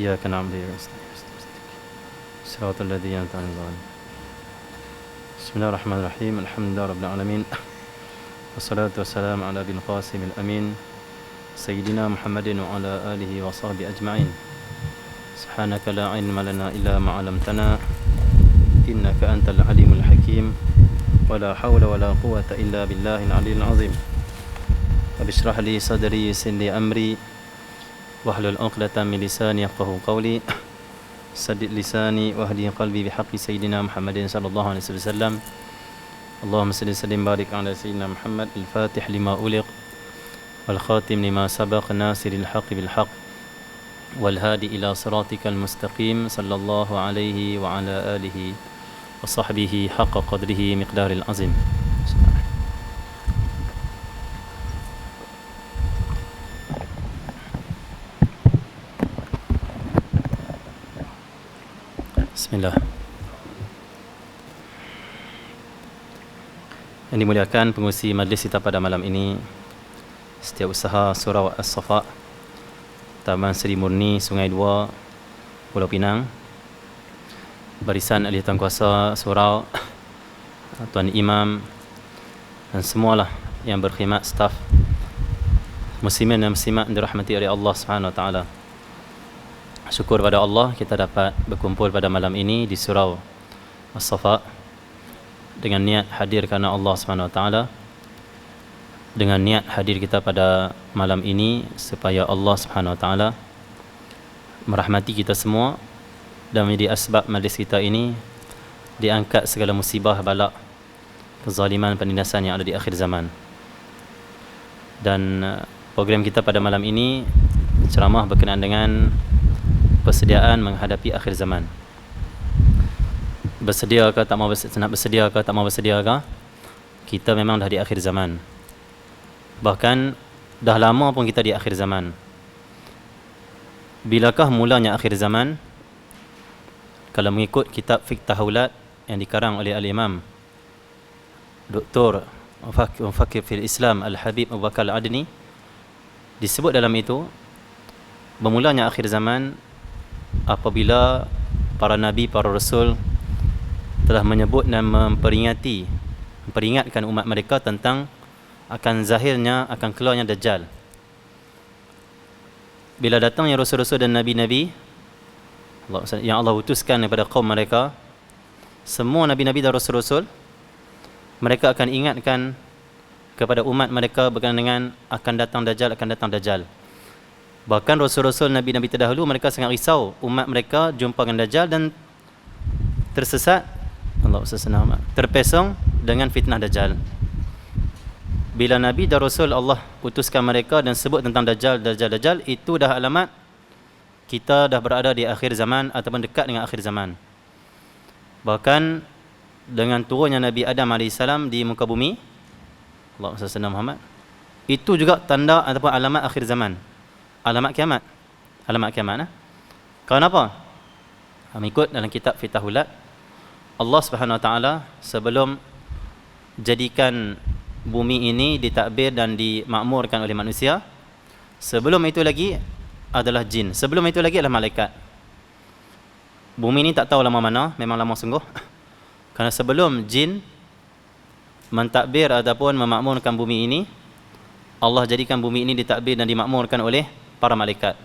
إياك نعبد وإياك نستعين صراط الذين أنعمت عليهم. بسم الله الرحمن الرحيم. الحمد لله رب العالمين، والصلاة والسلام على أبي القاسم الأمين سيدنا محمد وعلى آله وصحبه أجمعين. سبحانك لا علم لنا إلا ما علمتنا إنك أنت العليم الحكيم، ولا حول ولا قوة إلا بالله العلي العظيم. رب اشرح لي صدري ويسر لي أمري واحلل عقدة من لساني يفقهوا قولي سدد لساني واهدي قلبي بحق سيدنا محمد صلى الله عليه وسلم. اللهم صل وسلم وبارك على سيدنا محمد الفاتح لما أغلق والخاتم لما سبق ناصر الحق بالحق والهادي إلى صراطك المستقيم صلى الله عليه وعلى آله وصحبه حق قدره مقدار العظيم. Bismillah. Yang dimuliakan pengurusi majlis kita pada malam ini, Setiausaha Surau As-Safa, Taman Seri Murni, Sungai Dua, Pulau Pinang, barisan ahli tangkuasa surau, Tuan Imam dan semualah yang berkhidmat, staf, muslimin dan muslimat yang dirahmati oleh Allah Subhanahu Wa Taala. Syukur pada Allah kita dapat berkumpul pada malam ini di Surau As-Safa dengan niat hadir kerana Allah Subhanahu Wa Taala, dengan niat hadir kita pada malam ini supaya Allah Subhanahu Wa Taala merahmati kita semua dan menjadi asbab majlis kita ini diangkat segala musibah, balak, kezaliman, penindasan yang ada di akhir zaman. Dan program kita pada malam ini ceramah berkenaan dengan persediaan menghadapi akhir zaman. Bersediakah tak mau bersediakah tak mau bersediakah? Kita memang dah di akhir zaman. Bahkan dah lama pun kita di akhir zaman. Bilakah mulanya akhir zaman? Kalau mengikut kitab Fiqh Tahawulat yang dikarang oleh Al-Imam Dr. Mufakir fil Islam Al-Habib Abu Bakar Al-Adni, disebut dalam itu bermulanya akhir zaman apabila para nabi, para rasul telah menyebut dan memperingatkan umat mereka tentang akan zahirnya, akan keluarnya Dajjal. Bila datangnya rasul-rasul dan nabi-nabi yang Allah utuskan kepada kaum mereka, semua nabi-nabi dan rasul-rasul, mereka akan ingatkan kepada umat mereka berkenaan dengan akan datang Dajjal, akan datang Dajjal. Bahkan rasul-rasul nabi-nabi terdahulu mereka sangat risau umat mereka jumpa dengan Dajjal dan tersesat, terpesong dengan fitnah Dajjal. Bila nabi dan rasul Allah utuskan mereka dan sebut tentang Dajjal, itu dah alamat kita dah berada di akhir zaman ataupun dekat dengan akhir zaman. Bahkan dengan turunnya Nabi Adam AS di muka bumi, Allahumma salli Muhammad, itu juga tanda ataupun alamat akhir zaman. Alamat kiamat. Alamat kiamat. Kenapa? Mengikut dalam kitab Fiqh Tahawulat, Allah Subhanahu Wa Taala sebelum jadikan bumi ini ditakbir dan dimakmurkan oleh manusia, sebelum itu lagi adalah jin. Sebelum itu lagi adalah malaikat. Bumi ini tak tahu lama mana, memang lama sungguh. Kerana sebelum jin mentakbir ataupun memakmurkan bumi ini, Allah jadikan bumi ini ditakbir dan dimakmurkan oleh para malaikat.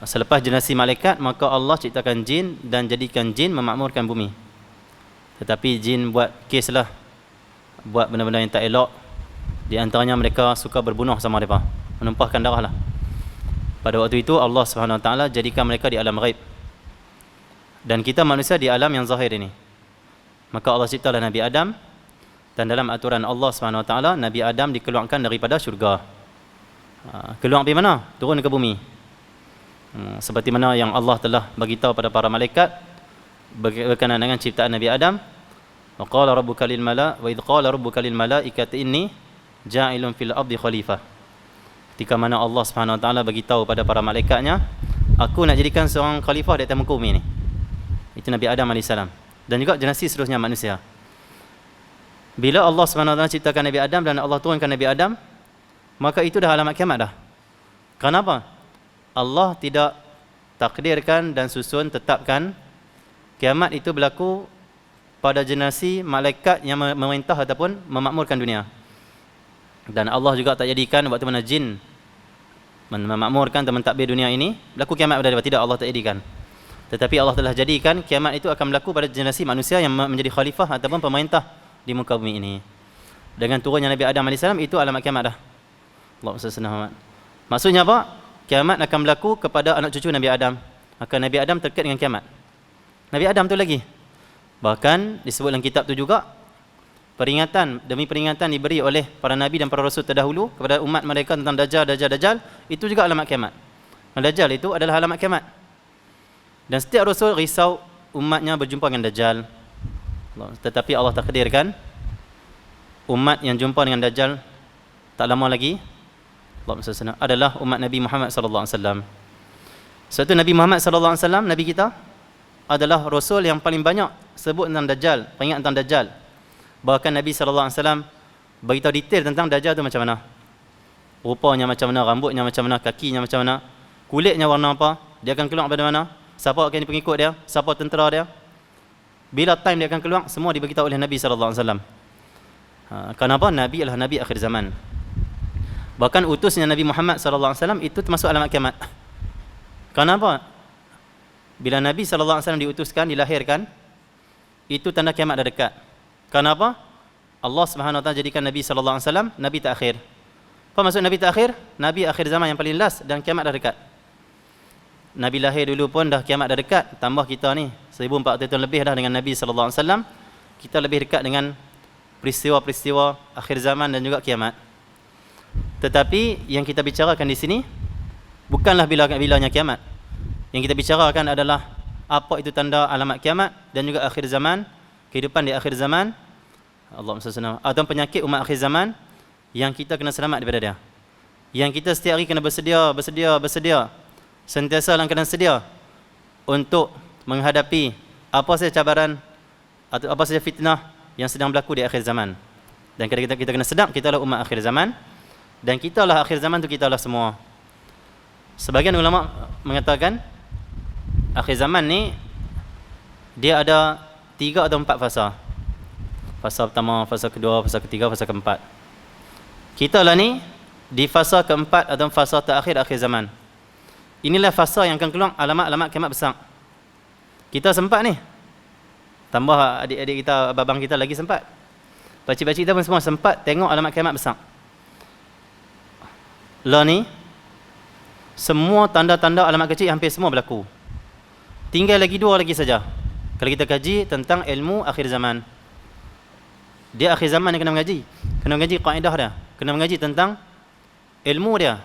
Selepas generasi malaikat, maka Allah ciptakan jin dan jadikan jin memakmurkan bumi. Tetapi jin buat kes lah, buat benda-benda yang tak elok. Di antaranya mereka suka berbunuh sama mereka, menumpahkan darah lah. Pada waktu itu Allah Subhanahu Wa Taala jadikan mereka di alam ghaib, dan kita manusia di alam yang zahir ini. Maka Allah ciptalah Nabi Adam, dan dalam aturan Allah Subhanahu Wa Taala Nabi Adam dikeluarkan daripada syurga. Keluar pergi mana? Turun ke bumi. Seperti mana yang Allah telah beritahu pada para malaikat berkenaan dengan ciptaan Nabi Adam. Wa qala rabbuka lil malaikati inni ja'ilun fil ardi khalifah. Ketika mana Allah Subhanahu Wa Taala beritahu pada para malaikatnya, aku nak jadikan seorang khalifah di atas muka bumi ni. Itu Nabi Adam AS dan juga generasi seterusnya manusia. Bila Allah Subhanahu Wa Taala ciptakan Nabi Adam dan Allah turunkan Nabi Adam, maka itu dah alamat kiamat dah. Kenapa? Allah tidak takdirkan dan susun, tetapkan kiamat itu berlaku pada generasi malaikat yang memerintah ataupun memakmurkan dunia. Dan Allah juga tak jadikan waktu mana jin memakmurkan dan mentadbir dunia ini berlaku kiamat pada tidak, Allah tak jadikan. Tetapi Allah telah jadikan kiamat itu akan berlaku pada generasi manusia yang menjadi khalifah ataupun pemerintah di muka bumi ini. Dengan turunnya Nabi Adam AS itu alamat kiamat dah. Allahumma salli ala Muhammad. Maksudnya apa? Kiamat akan berlaku kepada anak cucu Nabi Adam. Maka Nabi Adam terkait dengan kiamat. Nabi Adam tu lagi. Bahkan disebut dalam kitab tu juga, peringatan demi peringatan diberi oleh para nabi dan para rasul terdahulu kepada umat mereka tentang Dajjal, itu juga alamat kiamat. Dajjal itu adalah alamat kiamat. Dan setiap rasul risau umatnya berjumpa dengan Dajjal. Tetapi Allah takdirkan umat yang jumpa dengan Dajjal tak lama lagi adalah umat Nabi Muhammad sallallahu alaihi wasallam. Sebab itu Nabi Muhammad sallallahu alaihi wasallam, nabi kita adalah rasul yang paling banyak sebut tentang Dajjal, peringat tentang Dajjal. Bahkan Nabi sallallahu alaihi wasallam beritahu detail tentang Dajjal tu macam mana. Rupanya macam mana, rambutnya macam mana, kakinya macam mana, kulitnya warna apa, dia akan keluar pada mana, siapa akan pengikut dia, siapa tentera dia, bila time dia akan keluar, semua diberitahu oleh Nabi sallallahu alaihi wasallam. Kenapa? Nabi adalah nabi akhir zaman. Bahkan utusnya Nabi Muhammad sallallahu alaihi wasallam itu termasuk alamat kiamat. Kenapa? Bila Nabi sallallahu alaihi wasallam diutuskan, dilahirkan, itu tanda kiamat dah dekat. Kenapa? Allah Subhanahu wa taala jadikan Nabi sallallahu alaihi wasallam nabi terakhir. Apa maksud nabi terakhir? Nabi akhir zaman yang paling last dan kiamat dah dekat. Nabi lahir dulu pun dah kiamat dah dekat, tambah kita ni 1400 tahun lebih dah dengan Nabi sallallahu alaihi wasallam, kita lebih dekat dengan peristiwa-peristiwa akhir zaman dan juga kiamat. Tetapi yang kita bicarakan di sini bukanlah bilanya kiamat. Yang kita bicarakan adalah apa itu tanda alamat kiamat dan juga akhir zaman, kehidupan di akhir zaman, Allahumma salli ala Muhammad, atau penyakit umat akhir zaman yang kita kena selamat daripada dia. Yang kita setiap hari kena bersedia, sentiasa dalam keadaan sedia untuk menghadapi apa saja cabaran atau apa saja fitnah yang sedang berlaku di akhir zaman. Dan kita kena sedap, kita adalah umat akhir zaman, dan kita lah akhir zaman tu, kita lah semua. Sebagian ulama mengatakan akhir zaman ni dia ada 3 atau 4 fasa. Fasa pertama, fasa kedua, fasa ketiga, fasa keempat. Kita lah ni di fasa keempat atau fasa terakhir akhir zaman. Inilah fasa yang akan keluar alamat-alamat kiamat besar. Kita sempat ni, tambah adik-adik kita, abang kita lagi sempat, pakcik-pakcik kita pun semua sempat tengok alamat kiamat besar. Lah ni semua tanda-tanda alamat kecil hampir semua berlaku. Tinggal lagi 2 lagi saja. Kalau kita kaji tentang ilmu akhir zaman, dia akhir zaman yang kena mengaji kaedah dia, kena mengaji tentang ilmu dia.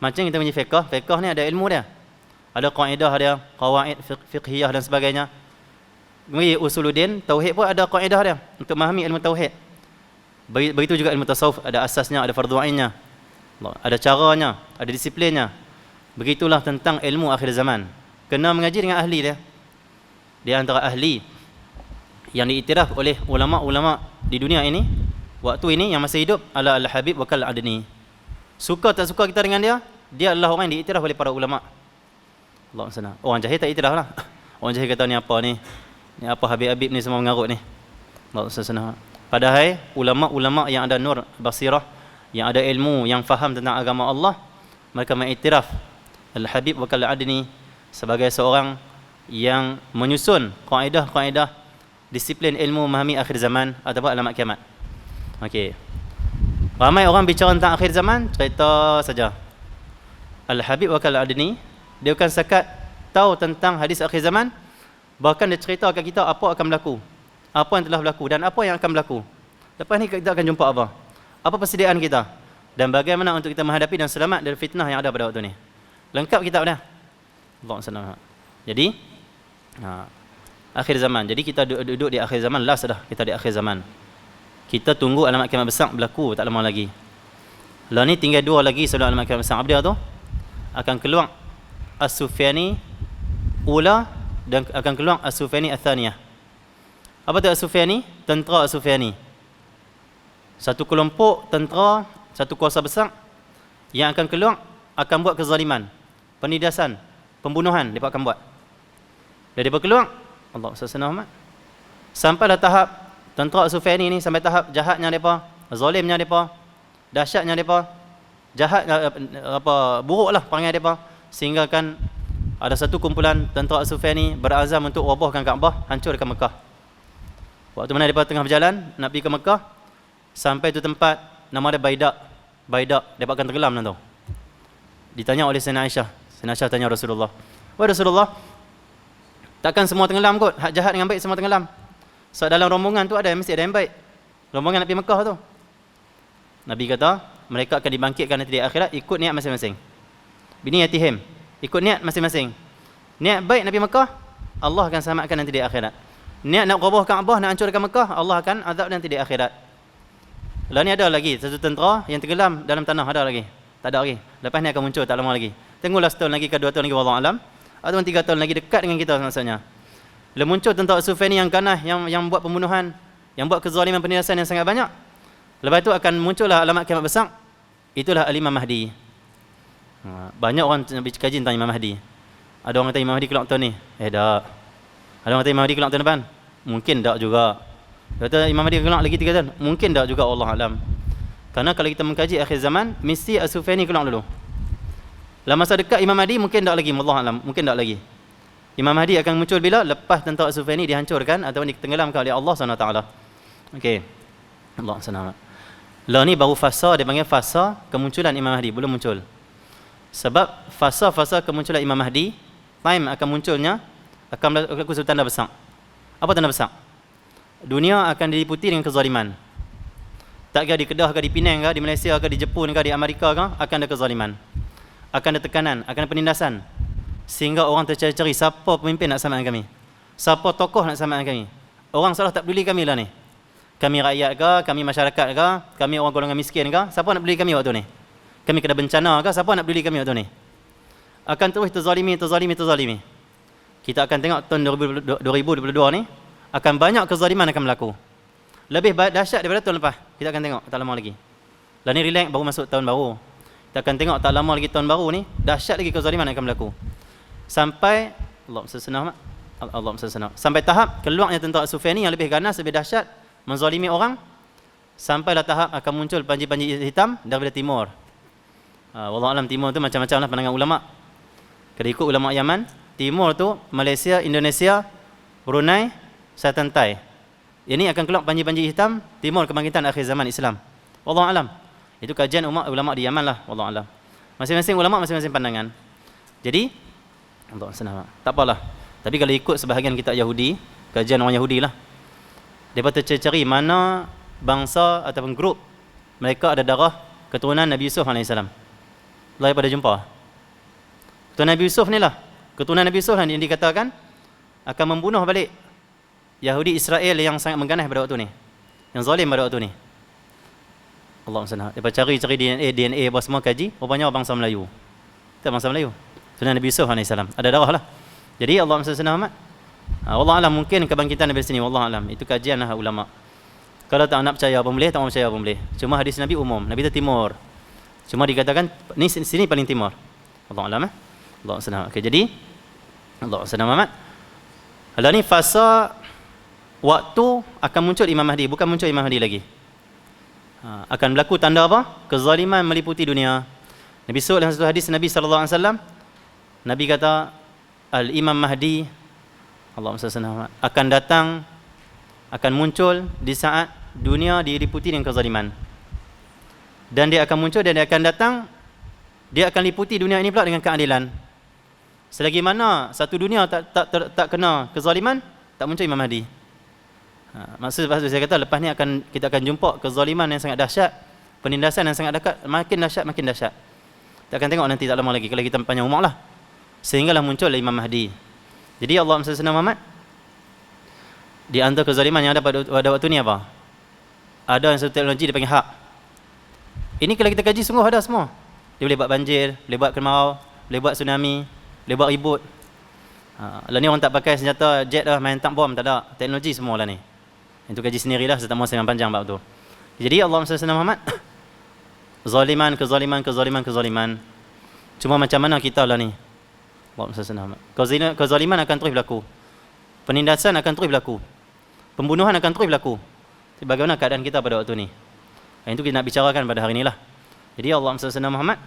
Macam kita mengaji fiqh ni ada ilmu dia, ada kaedah dia, qawaid fiqhiyah dan sebagainya. Mengaji usuluddin, tauhid pun ada kaedah dia untuk memahami ilmu tauhid. Begitu juga ilmu tasawuf, ada asasnya, ada fardu ainnya, ada caranya, ada disiplinnya. Begitulah tentang ilmu akhir zaman, kena mengaji dengan ahli dia. Dia antara ahli yang diiktiraf oleh ulama-ulama di dunia ini waktu ini yang masih hidup adalah Al-Habib wa Kal-Adni. Suka tak suka kita dengan dia, dia adalah orang yang diiktiraf oleh para ulama. Allahumma salli. Orang jahil tak iktiraf lah. Orang jahil kata ni apa ni? Ni apa Habib-habib ni semua mengarut ni. Allahumma salli. Padahal ulama-ulama yang ada nur basirah, yang ada ilmu, yang faham tentang agama Allah, mereka mengiktiraf Al-Habib wa Kal-Adni sebagai seorang yang menyusun kaedah-kaedah disiplin ilmu memahami akhir zaman ataupun alamat kiamat. Okey. Ramai orang bicara tentang akhir zaman, cerita saja. Al-Habib wa Kal-Adni, dia bukan sekat tahu tentang hadis akhir zaman, bahkan dia cerita kat kita apa akan berlaku, apa yang telah berlaku dan apa yang akan berlaku. Lepas ni kita akan jumpa apa persediaan kita dan bagaimana untuk kita menghadapi dan selamat dari fitnah yang ada pada waktu ni. Lengkap kitab dah. Allahumma salli. Jadi akhir zaman. Jadi kita duduk di akhir zaman, last dah kita di akhir zaman. Kita tunggu alamat kiamat besar berlaku tak lama lagi. Lah ni tinggal 2 lagi sebelum alamat kiamat besar. Apa dia tu? Akan keluar As-Sufyani Ula dan akan keluar As-Sufyani Ats-Tsaniyah. Apa tu As-Sufyani? Tentera As-Sufyani. Satu kelompok tentera, satu kuasa besar yang akan keluar, akan buat kezaliman, penindasan pembunuhan mereka akan buat. Dan mereka keluar, Allah SWT, sampailah tahap tentera Sufyani ni, sampai tahap jahatnya mereka, zalimnya mereka, dahsyatnya mereka, jahat buruk lah perangai mereka, sehingga kan ada satu kumpulan tentera Sufyani berazam untuk robohkan Kaabah, hancurkan Mekah. Waktu mana mereka tengah berjalan nak pergi ke Mekah, sampai tu tempat nama dia Baidak, mereka akan tenggelam tu. Ditanya oleh Sayyidina Aisyah. Sayyidina Aisyah tanya Rasulullah, wahai Rasulullah, takkan semua tenggelam kot? Hak jahat dengan baik semua tenggelam. So dalam rombongan tu mesti ada yang baik. Rombongan nak pergi Mekah tu. Nabi kata, mereka akan dibangkitkan nanti di akhirat ikut niat masing-masing. Bini yatihim, ikut niat masing-masing. Niat baik nak pergi Mekah, Allah akan selamatkan nanti di akhirat. Niat nak roboh Kaabah, nak hancurkan Mekah, Allah akan azab nanti di akhirat. Lah ni ada lagi satu tentera yang tenggelam dalam tanah, ada lagi. Tak ada lagi. Lepas ni akan muncul tak lama lagi. Tengoklah setahun lagi ke 2 tahun lagi, wallahu alam. Atau 3 tahun lagi, dekat dengan kita maksudnya. Bila muncul tentera Sufyani yang ganas, yang buat pembunuhan, yang buat kezaliman penindasan yang sangat banyak. Lepas tu akan muncullah alamat kiamat besar. Itulah Al-Imam Mahdi. Banyak orang nak kaji tentang Imam Mahdi. Ada orang kata Imam Mahdi kelak tahun ni. Tak. Ada orang kata Imam Mahdi kelak tahun depan. Mungkin tak juga. Kata Imam Mahdi kelak lagi 3 tahun. Mungkin tak juga, Allah alam. Karena kalau kita mengkaji akhir zaman, mesti As-Sufyani kelak dulu. Dalam masa dekat Imam Mahdi mungkin tak lagi, Allah alam, mungkin tak lagi. Imam Mahdi akan muncul bila? Lepas tentera As-Sufyani dihancurkan ataupun ditenggelamkan oleh Allah SWT. Okey. Allah SWT. Lah ni baru fasa, dia panggil fasa kemunculan Imam Mahdi, belum muncul. Sebab fasa-fasa kemunculan Imam Mahdi, time akan munculnya akan berlaku satu tanda besar. Apa tanda besar? Dunia akan diliputi dengan kezaliman. Tak kira di Kedah ke, di Penang ke, di Malaysia ke, di Jepun ke, di Amerika ke, akan ada kezaliman. Akan ada tekanan, akan ada penindasan. Sehingga orang tercari-cari siapa pemimpin nak selamatkan kami. Siapa tokoh nak selamatkan kami. Orang salah tak peduli kami lah ni. Kami rakyat ke, kami masyarakat ke, kami orang golongan miskin ke, siapa nak peduli kami waktu ni? Kami kena bencana ke, siapa nak peduli kami waktu ni? Akan terus terzalimi. Kita akan tengok tahun 2022 ni, akan banyak kezaliman akan berlaku. Lebih dahsyat daripada tahun lepas. Kita akan tengok tak lama lagi. Lah ni relax, baru masuk tahun baru. Kita akan tengok tak lama lagi tahun baru ni, dahsyat lagi kezaliman akan berlaku. Sampai Allah SWT. Sampai tahap keluarnya tentera Sufyani yang lebih ganas, lebih dahsyat, menzalimi orang. Sampailah tahap akan muncul panji-panji hitam daripada timur. Wallahu alam, timur tu macam-macam lah pandangan ulama. Kalau ikut ulama Yaman, timur tu Malaysia, Indonesia, Brunei, Selatan Tai. Ini akan keluar panji-panji hitam, timur kebangkitan akhir zaman Islam. Wallahu alam. Itu kajian ulama di Yaman lah, wallahu alam. Masing-masing ulama masing-masing pandangan. Jadi Allah SWT, tak apalah. Tapi kalau ikut sebahagian kitab Yahudi, kajian orang Yahudi lah, mereka tercari mana bangsa ataupun grup mereka ada darah keturunan Nabi Yusuf AS. Lain pada jumpa keturunan Nabi Yusuf ni lah, keturunan Nabi Yusuf yang dikatakan akan membunuh balik Yahudi Israel yang sangat mengganas pada waktu ni, yang zalim pada waktu ni. Allah SWT, mereka cari DNA apa semua kaji, rupanya bangsa Melayu. Itu bangsa Melayu, keturunan Nabi Yusuf AS, ada darah lah. Jadi Allah SWT, Allah alam, mungkin kebangkitan dari sini, wallahu alam. Itu kajian lah ulama. Kalau tak nak percaya pun boleh, tak nak percaya pun boleh. Cuma hadis Nabi umum, Nabi itu timur. Cuma dikatakan ni sini paling timur. Allah alam. Allah SWT. Okey, jadi Allah SWT. Ada ni fasa waktu akan muncul Imam Mahdi, bukan muncul Imam Mahdi lagi. Akan berlaku tanda apa? Kezaliman meliputi dunia. Nabi sebut dalam satu hadis Nabi SAW, Nabi kata Al-Imam Mahdi, Allah SWT, akan datang, akan muncul di saat dunia diliputi dengan kezaliman. Dan dia akan muncul dan dia akan datang, dia akan liputi dunia ini pula dengan keadilan. Selagi mana satu dunia tak kena kezaliman, tak muncul Imam Mahdi. Maksud saya kata lepas ni kita akan jumpa kezaliman yang sangat dahsyat, penindasan yang sangat dekat, makin dahsyat. Kita akan tengok nanti tak lama lagi kalau kita panjang umur lah. Sehinggalah muncul Imam Mahdi. Jadi Allah SWT Muhammad, di antara kezaliman yang ada pada waktu ni apa? Ada yang satu teknologi dia panggil hak. Ini kalau kita kaji sungguh ada semua. Dia boleh buat banjir, boleh buat kemarau, boleh buat tsunami, boleh buat ribut. Lah ni orang tak pakai senjata jet lah, main tak bom, tak ada. Teknologi semua lah ni. Itu kaji sendirilah, saya tak mahu saya panjang bab tu. Jadi Allah SWT Muhammad, kezaliman. Cuma macam mana kita lah ni? Allahumma salli ala Muhammad. Kezaliman akan terus berlaku. Penindasan akan terus berlaku. Pembunuhan akan terus berlaku. Jadi bagaimana keadaan kita pada waktu ni? Yang itu kita nak bicarakan pada hari inilah. Jadi Allahumma salli ala Muhammad.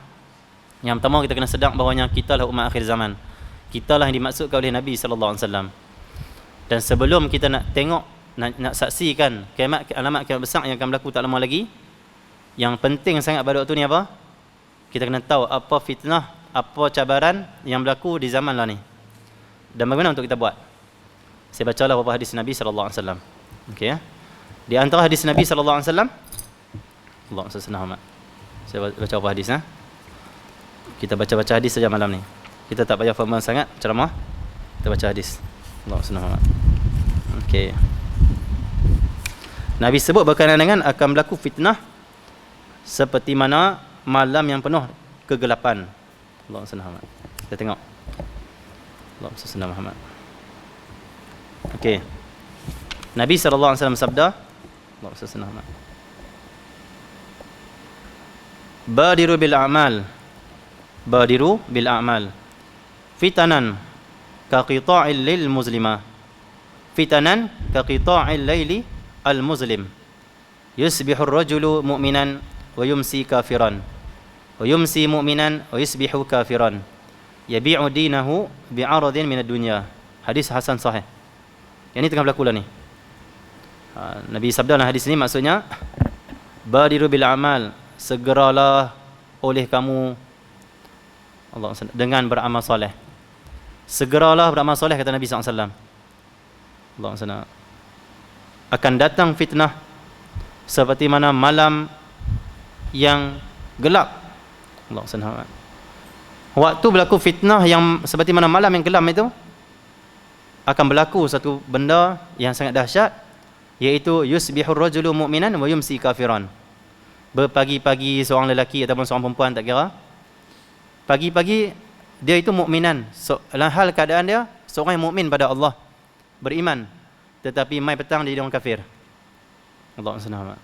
Yang pertama kita kena sedar bahawanya kita lah umat akhir zaman. Kita lah yang dimaksudkan oleh Nabi sallallahu alaihi wasallam. Dan sebelum kita nak tengok, nak saksikan kiamat, alamat kiamat besar yang akan berlaku tak lama lagi, yang penting sangat pada waktu ni apa? Kita kena tahu apa fitnah, apa cabaran yang berlaku di zaman lah ni. Dan bagaimana untuk kita buat? Saya bacalah beberapa hadis Nabi sallallahu alaihi wasallam. Okey ya. Di antara hadis Nabi sallallahu alaihi wasallam, Allahumma salli ala Muhammad. Saya baca beberapa hadis ya. Kita baca-baca hadis saja malam ni. Kita tak payah faham sangat ceramah. Kita baca hadis. Allahumma salli ala Muhammad. Okey. Nabi sebut berkenaan dengan akan berlaku fitnah seperti mana malam yang penuh kegelapan. Allahumma salli ala Muhammad. Kita tengok. Allahumma salli ala Muhammad. Okey. Nabi sallallahu alaihi wasallam sabda, Allahumma salli ala Muhammad. Badiru bil a'mal. Badiru bil a'mal. Fitanan ka qita'il lil muslima. Fitanan ka qita'il laili al muslim. Yusbihu ar-rajulu mu'minan wa yumsi kafiran. Wa yumsi mu'minan wa yusbihu kafiran. Yabi'u dinahu bi'aradin min ad-dunya. Hadis hasan sahih. Yang ini tengah berlaku lah ni. Nabi sabda dalam hadis ini maksudnya, badiru bil amal, segeralah oleh kamu Allah dengan beramal soleh. Segeralah beramal soleh, kata Nabi SAW. Allah SWT. Akan datang fitnah seperti mana malam yang gelap. Allah SWT. Waktu berlaku fitnah yang seperti mana malam yang gelap itu, akan berlaku satu benda yang sangat dahsyat, iaitu yusbihur rajulu mu'minan wa yumsi kafiran. Berpagi-pagi seorang lelaki ataupun seorang perempuan tak kira, pagi-pagi dia itu mukminan, dalam hal keadaan dia seorang yang mukmin pada Allah, beriman, tetapi mai petang dia jadi orang kafir. Allahumma salli ala.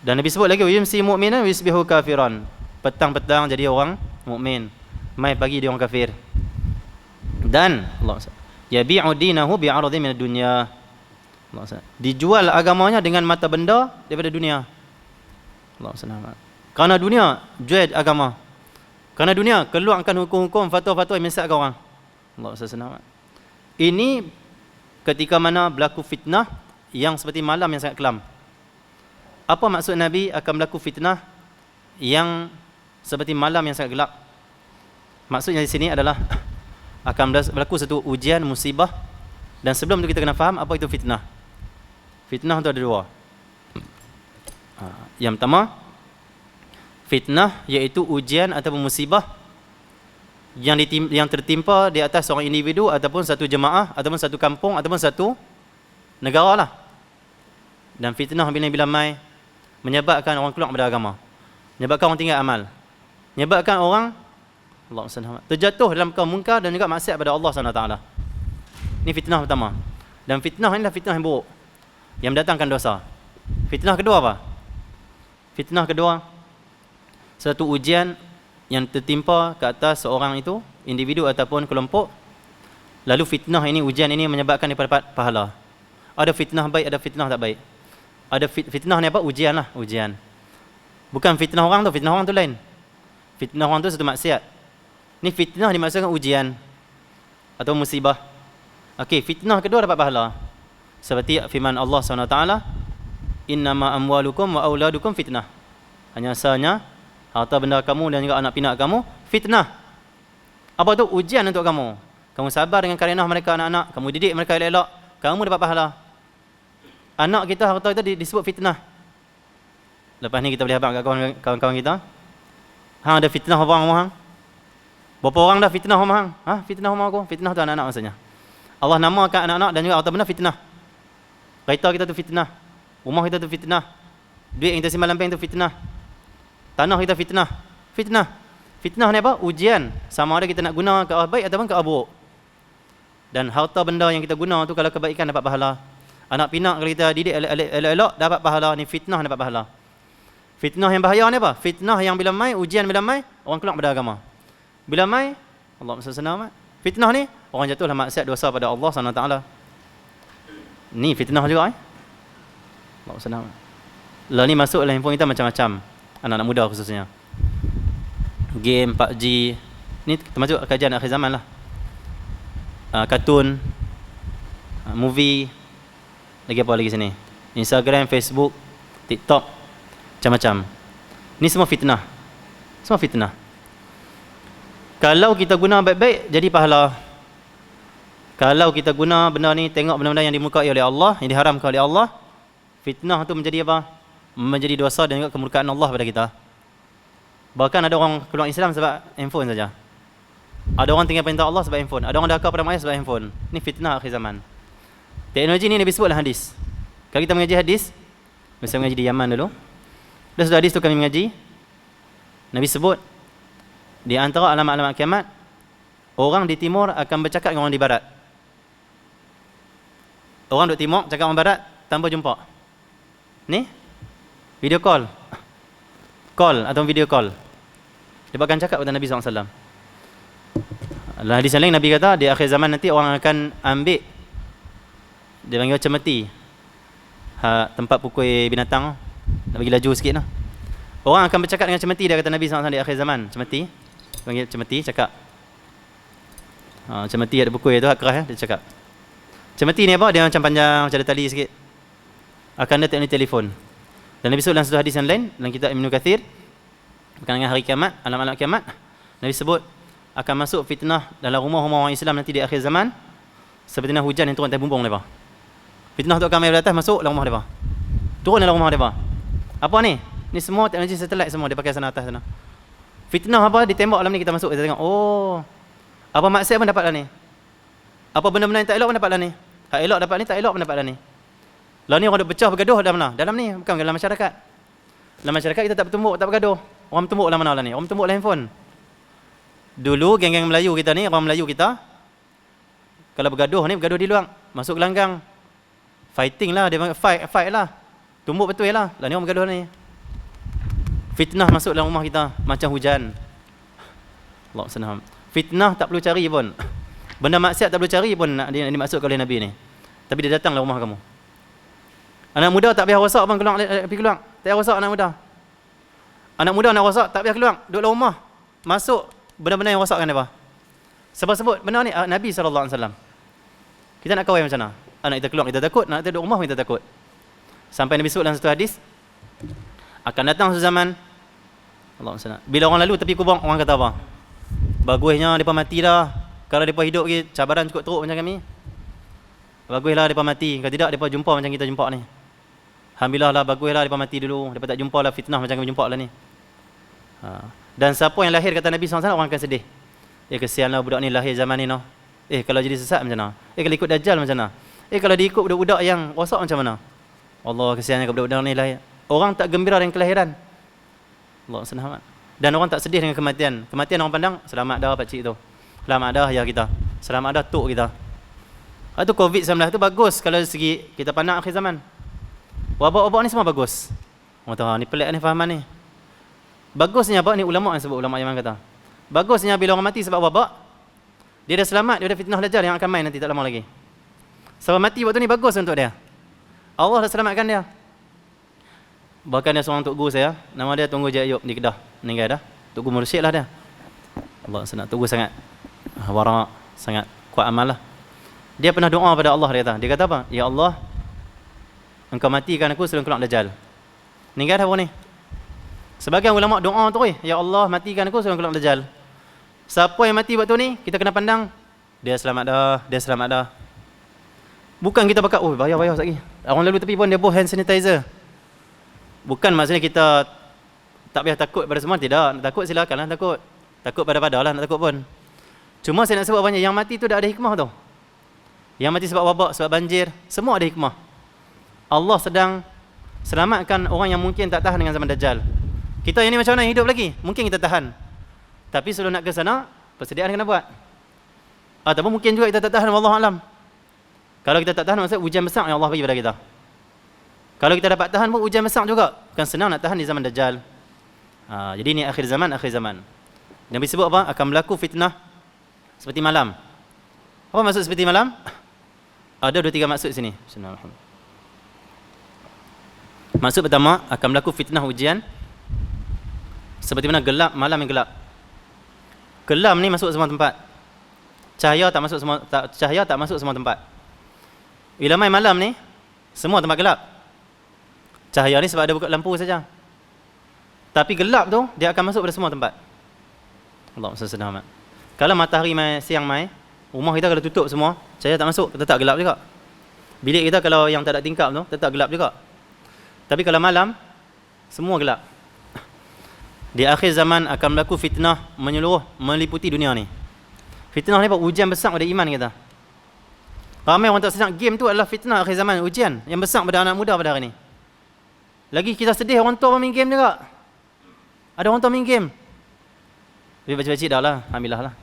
Dan Nabi sebut lagi yumsi mu'minan wa yusbihu kafiran. Petang-petang jadi orang mukmin, mai pagi dia orang kafir. Dan Allah yabi'u dinahu bi'aradin min ad-dunya. Dijual agamanya dengan mata benda daripada dunia. Allah SWT. Kerana dunia jual agama. Kerana dunia keluarkan hukum-hukum, fatwa-fatwa yang menyesatkan orang. Allah SWT. Ini ketika mana berlaku fitnah yang seperti malam yang sangat kelam. Apa maksud Nabi akan berlaku fitnah yang seperti malam yang sangat gelap? Maksudnya di sini adalah akan berlaku satu ujian, musibah. Dan sebelum itu kita kena faham apa itu fitnah. Fitnah itu ada dua. Yang pertama, fitnah iaitu ujian ataupun musibah yang tertimpa di atas seorang individu ataupun satu jemaah ataupun satu kampung ataupun satu negara lah. Dan fitnah bila mai menyebabkan orang keluar daripada agama, menyebabkan orang tinggal amal, menyebabkan orang terjatuh dalam perkara mungkar dan juga maksiat pada Allah SWT. Ini fitnah pertama. Dan fitnah ini adalah fitnah yang buruk, yang mendatangkan dosa. Fitnah kedua apa? Fitnah kedua, satu ujian yang tertimpa ke atas seorang itu, individu ataupun kelompok. Lalu fitnah ini, ujian ini menyebabkan dia dapat pahala. Ada fitnah baik, ada fitnah tak baik. Ada fitnah ni apa? Ujian lah, ujian. Bukan fitnah orang tu, fitnah orang tu lain. Fitnah orang tu satu maksiat. Ni fitnah dimaksudkan ujian atau musibah. Okey, fitnah kedua dapat pahala. Seperti firman Allah SWT, innama amwalukum wa auladukum fitnah. Hanya sahaja harta benda kamu dan juga anak pinak kamu fitnah. Apa tu? Ujian untuk kamu. Kamu sabar dengan karenah mereka anak-anak, kamu didik mereka elok-elok, kamu dapat pahala. Anak kita, harta kita disebut fitnah. Lepas ni kita boleh habaq kat kawan-kawan kita, hang ada fitnah apa hang? Berapa orang dah fitnah hang? Fitnah aku. Fitnah tu anak-anak maksudnya. Allah namakan anak-anak dan juga harta benda fitnah. Kereta kita tu fitnah. Rumah kita tu fitnah. Duit yang kita simpan dalam bank tu fitnah. Tanah kita fitnah. Fitnah. Fitnah ni apa? Ujian. Sama ada kita nak guna ke arah baik ataupun ke arah buruk. Dan harta benda yang kita guna tu kalau kebaikan dapat pahala. Anak pinak kalau kita didik elok-elok dapat pahala. Ni fitnah dapat pahala. Fitnah yang bahaya ni apa? Fitnah yang bila mai, ujian bila mai, orang keluar pada agama. Bila mai, Allah SWT. Fitnah ni, orang jatuhlah maksiat dosa pada Allah SWT. Ni fitnah juga Allah SWT. Lah ni masuk dalam handphone kita macam-macam. Anak-anak muda khususnya. Game, PUBG. Ni termasuk kajian akhir zaman lah. Kartun, movie, lagi apa lagi sini? Instagram, Facebook, TikTok, macam-macam. Ni semua fitnah. Semua fitnah. Kalau kita guna baik-baik, jadi pahala. Kalau kita guna benda ni, tengok benda-benda yang dimurkai oleh Allah, yang diharamkan oleh Allah, fitnah tu menjadi apa? Menjadi dosa dan juga kemurkaan Allah pada kita. Bahkan ada orang keluar Islam sebab handphone saja. Ada orang tinggal perintah Allah sebab handphone. Ada orang dakar pada maksiat sebab handphone. Ni fitnah akhir zaman. Teknologi ni Nabi sebut dalam hadis. Kalau kita mengaji hadis, mesti mengaji di Yaman dulu. Dah sudah hadis tu kami mengaji. Nabi sebut di antara alamat-alamat kiamat, orang di timur akan bercakap dengan orang di barat. Orang duduk timur cakap orang barat tanpa jumpa. Ni video call. Call atau video call. Dia akan cakap kepada Nabi SAW. Dalam hadis yang lain Nabi kata di akhir zaman nanti orang akan ambil, dia panggil cemeti, tempat pukul binatang, nak bagi laju sikit lah. Orang akan bercakap dengan cemeti, dia kata Nabi SAW di akhir zaman. Cemeti, panggil cemeti, cakap. Cemeti ada pukul tu, keras dia cakap. Cemeti ni apa? Dia macam panjang, macam ada tali sikit. Akan ada teknik telefon. Dan Nabi sebut dalam satu hadis yang lain, dalam kitab Ibn Kathir, berkenaan dengan hari kiamat, alamat-alamat kiamat, Nabi sebut akan masuk fitnah dalam rumah-rumah orang Islam nanti di akhir zaman seperti hujan yang turun atas bumbung mereka. Fitnah tu akan mai dari atas masuk dalam rumah mereka. Turun dalam rumah mereka. Apa ni? Ni semua teknologi satelit semua dia pakai sana atas sana. Fitnah apa ditembak dalam ni kita masuk kita tengok. Oh. Apa maksiat pun dapat dah ni. Apa benda-benda yang tak elok pun dapat dah ni. Tak elok dapat ni, tak elok pun dapat dah ni. Lah ni orang duk pecah bergaduh dalam mana? Dalam ni bukan dalam masyarakat. Dalam masyarakat kita tak bertumbuk, tak bergaduh. Orang bertumbuk dalam mana lah ni? Orang bertumbuk dalam handphone. Dulu geng-geng Melayu kita ni, orang Melayu kita kalau bergaduh ni, bergaduh di luar, masuk gelanggang. Fighting lah, dia panggil fight lah. Tumbuk betul lah. Lah ni orang bergaduh ni. Fitnah masuk dalam rumah kita macam hujan. Allah senang. Fitnah tak perlu cari pun. Benda maksiat tak perlu cari pun nak dimaksudkan oleh Nabi ni. Tapi dia datang dalam rumah kamu. Anak muda tak payah rosak pun pergi keluar. Tak payah rosak anak muda. Anak muda nak rosak tak payah keluar, duduk dalam rumah. Masuk benda-benda yang rosakkan apa? Sebab benda ni Nabi SAW. Kita nak kawal macam mana? Anak kita keluar kita takut, anak kita duduk rumah kita takut. Sampai Nabi sebut dalam satu hadis, akan datang satu zaman Allah SWT, bila orang lalu tepi kubur, orang kata apa? Bagusnya mereka mati dah. Kalau mereka hidup lagi, cabaran cukup teruk macam kami, baguslah mereka mati. Kalau tidak, mereka jumpa macam kita jumpa ni. Alhamdulillah lah, baguslah mereka mati dulu. Mereka tak jumpa lah fitnah macam kami jumpa lah ni. Dan siapa yang lahir kata Nabi SAW, orang akan sedih. Kesianlah budak ni lahir zaman ni noh. Kalau jadi sesat macam mana? Kalau ikut Dajjal macam mana? Kalau diikut budak-budak yang rosak macam mana? Allah kesiannya ke budak-budak ni lahir. Orang tak gembira dengan kelahiran. Allah senang. Dan orang tak sedih dengan kematian. Kematian orang pandang, selamat dah pakcik tu. Selamat dah ayah kita. Selamat dah tok kita. Itu COVID-19 tu bagus kalau dari segi kita pandang akhir zaman. Wabak-wabak ni semua bagus. Orang tahu ni pelik ni fahaman ni. Bagusnya apa ni ulama yang sebut, ulama Yaman kata. Bagusnya bila orang mati sebab wabak, dia dah selamat daripada fitnah Dajjal yang akan main nanti tak lama lagi. Sebab mati waktu ni bagus untuk dia. Allah dah selamatkan dia. Bahkan dia seorang Tok Guru saya, nama dia Tunggu Jaya Ayub di Kedah, meninggal dah. Tok Guru Mursyid lah dia. Allah senang Tok Guru sangat wara, sangat kuat amal lah. Dia pernah doa pada Allah, dia kata apa? Ya Allah, Engkau matikan aku sebelum keluar Dajjal. Meninggal dah orang ni. Sebagian ulama doa tu, ya Allah matikan aku sebelum keluar Dajjal. Siapa yang mati waktu ni, kita kena pandang, dia selamat dah, dia selamat dah. Bukan kita pakai, bahaya sekali. Orang lalu tepi pun dia bawa hand sanitizer. Bukan maksudnya kita tak payah takut pada semua, tidak. Nak takut silakanlah takut. Takut pada-pada lah nak takut pun. Cuma saya nak sebut banyak, yang mati tu dah ada hikmah tu. Yang mati sebab wabak, sebab banjir, semua ada hikmah. Allah sedang selamatkan orang yang mungkin tak tahan dengan zaman Dajjal. Kita yang ni macam mana hidup lagi? Mungkin kita tahan. Tapi sebelum nak ke sana, persediaan kena buat. Ataupun mungkin juga kita tak tahan, wallahualam. Kalau kita tak tahan, maksudnya ujian besar yang Allah bagi pada kita. Kalau kita dapat tahan pun ujian besar juga. Bukan senang nak tahan di zaman Dajjal. Jadi ni akhir zaman. Nabi sebut apa? Akan berlaku fitnah Seperti malam. Apa maksud seperti malam? Ada 2-3 maksud sini. Bismillahirrahmanirrahim. Maksud pertama, akan berlaku fitnah ujian seperti mana gelap, malam yang gelap. Kelam ni masuk semua tempat. Cahaya tak masuk semua tempat. Bila main malam ni, semua tempat gelap. Cahaya ni sebab ada buka lampu saja. Tapi gelap tu dia akan masuk pada semua tempat. Allahumma salli ala Muhammad. Kalau matahari mai, siang mai, rumah kita kalau tutup semua, cahaya tak masuk, tetap gelap juga. Bilik kita kalau yang tak ada tingkap tu, tetap gelap juga. Tapi kalau malam, semua gelap. Di akhir zaman akan berlaku fitnah menyeluruh, meliputi dunia ni. Fitnah ni ujian besar pada iman kita. Ramai orang tak sedar game tu adalah fitnah akhir zaman, ujian yang besar pada anak muda pada hari ni. Lagi kita sedih orang tua main game juga. Ada orang tua main game. Tapi baca-baca dah lah, alhamdulillah lah.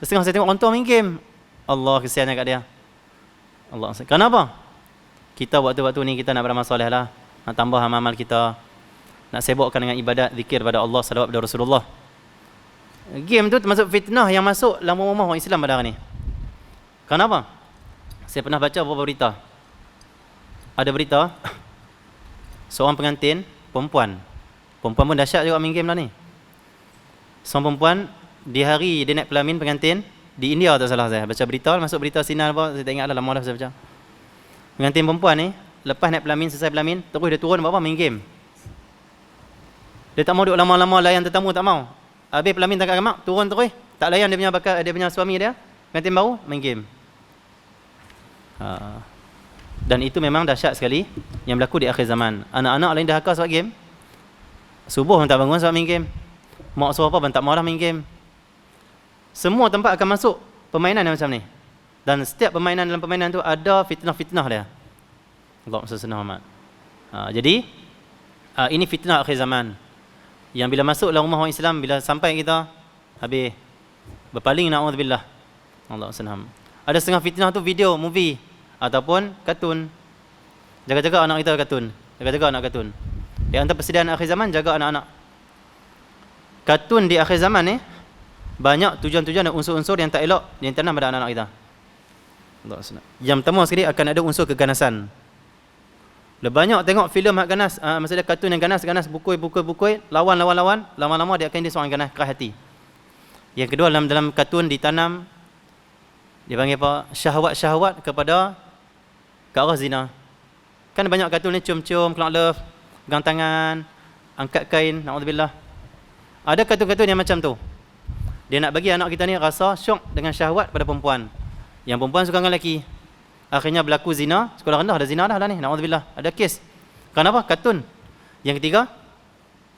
Setengah saya tengok orang tua main game. Allah kesiannya kat dia. Allah. Kenapa? Kita waktu-waktu ni kita nak beramal soleh lah. Nak tambah amal-amal kita. Nak sibukkan dengan ibadat, zikir pada Allah, salawat pada Rasulullah. Game tu termasuk fitnah yang masuk dalam rumah orang Islam pada hari ni. Kenapa? Saya pernah baca beberapa berita. Ada berita seorang pengantin perempuan. Perempuan pun dahsyat juga main game lah ni. Seorang perempuan di hari dia naik pelamin pengantin di India, tak salah saya. Baca berita, masuk berita sinar apa, saya tak ingat lah, lama dah saya baca. Pengantin perempuan ni lepas naik pelamin, selesai pelamin, terus dia turun buat apa? Main game. Dia tak mau duduk lama-lama layan tetamu, tak mau. Habis pelamin tangkap gamak, turun terus, tak layan dia punya suami dia, pengantin baru, main game. Dan itu memang dahsyat sekali yang berlaku di akhir zaman. Anak-anak lain dah sebab game. Subuh pun tak bangun sebab main game. Mak suruh apa pun tak mau dah main game. Semua tempat akan masuk permainan yang macam ni. Dan setiap permainan dalam permainan tu ada fitnah-fitnah dia. Allahumma salli ala Muhammad. Jadi ini fitnah akhir zaman. Yang bila masuk dalam rumah orang Islam, bila sampai kita, habis berpaling, na'udzubillah. Allahumma salli ala Muhammad. Ada setengah fitnah tu video, movie ataupun kartun. Jaga-jaga anak kita kartun. Jaga-jaga anak kartun. Di antara persediaan akhir zaman, jaga anak-anak. Kartun di akhir zaman ni banyak tujuan-tujuan dan unsur-unsur yang tak elok yang tanam pada anak-anak kita. Yang pertama sekali akan ada unsur keganasan. Lebih banyak tengok filem hak ganas, maksudnya kartun yang ganas, bukui, lawan, lama-lama dia akan jadi seorang ganas, keras hati. Yang kedua, dalam kartun ditanam, dia panggil apa? Syahwat-syahwat kepada ke arah zina. Kan banyak kartun ni cium-cium, kelak love, pegang tangan, angkat kain, na'udzubillah. Ada kartun-kartun yang macam tu. Dia nak bagi anak kita ni rasa syok dengan syahwat pada perempuan. Yang perempuan suka dengan lelaki. Akhirnya berlaku zina, sekolah rendah ada zina dah ni, na'udzubillah. Ada kes. Kenapa? Kartun. Yang ketiga,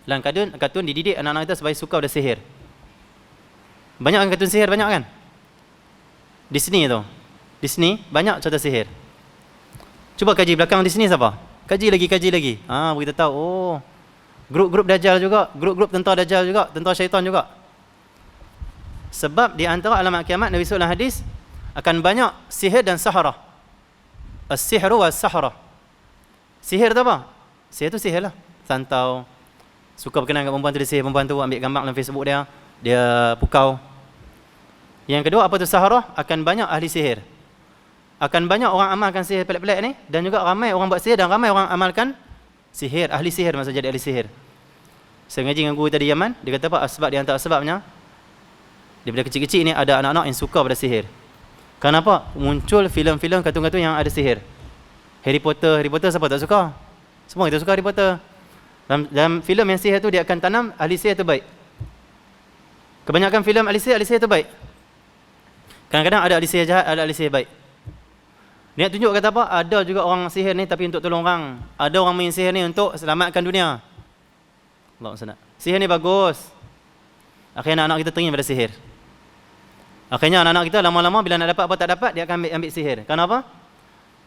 dalam kartun dididik anak-anak kita supaya suka pada sihir. Banyak kan kartun sihir, banyak kan? Disney tu. Disney banyak cerita sihir. Cuba kaji belakang Disney siapa? Kaji lagi. Berita tahu. Oh. Grup-grup dajjal juga, grup-grup tentera dajjal juga, tentera syaitan juga. Sebab di antara alamat kiamat Nabi sallallahu alaihi hadis akan banyak sihir dan saharah. As-sihru was-sahrah. Sihir tu apa? Sihir tu sihir lah. Santau. Suka berkenan dengan perempuan tu, dia sihir perempuan tu, ambil gambar dalam Facebook dia, dia pukau. Yang kedua, apa tu saharah? Akan banyak ahli sihir. Akan banyak orang amalkan sihir pelik-pelik ni, dan juga ramai orang buat sihir dan ramai orang amalkan sihir, ahli sihir, maksud jadi ahli sihir. Saya ngaji dengan guru tadi Yaman, dia kata apa? Sebab di antara sebabnya, daripada kecil-kecil ni ada anak-anak yang suka pada sihir. Kenapa? Muncul filem-filem, kartun-kartun yang ada sihir. Harry Potter siapa tak suka? Semua kita suka Harry Potter. Dalam filem yang sihir tu dia akan tanam ahli sihir terbaik. Kebanyakan filem ahli sihir terbaik. Kadang-kadang ada ahli sihir jahat, ada ahli sihir baik. Dia tunjuk kata apa? Ada juga orang sihir ni tapi untuk tolong orang. Ada orang main sihir ni untuk selamatkan dunia. Allahumma salli. Sihir ni bagus. Akhirnya anak-anak kita teringin pada sihir. Akhirnya anak-anak kita lama-lama bila nak dapat apa tak dapat, dia akan ambil sihir. Kenapa?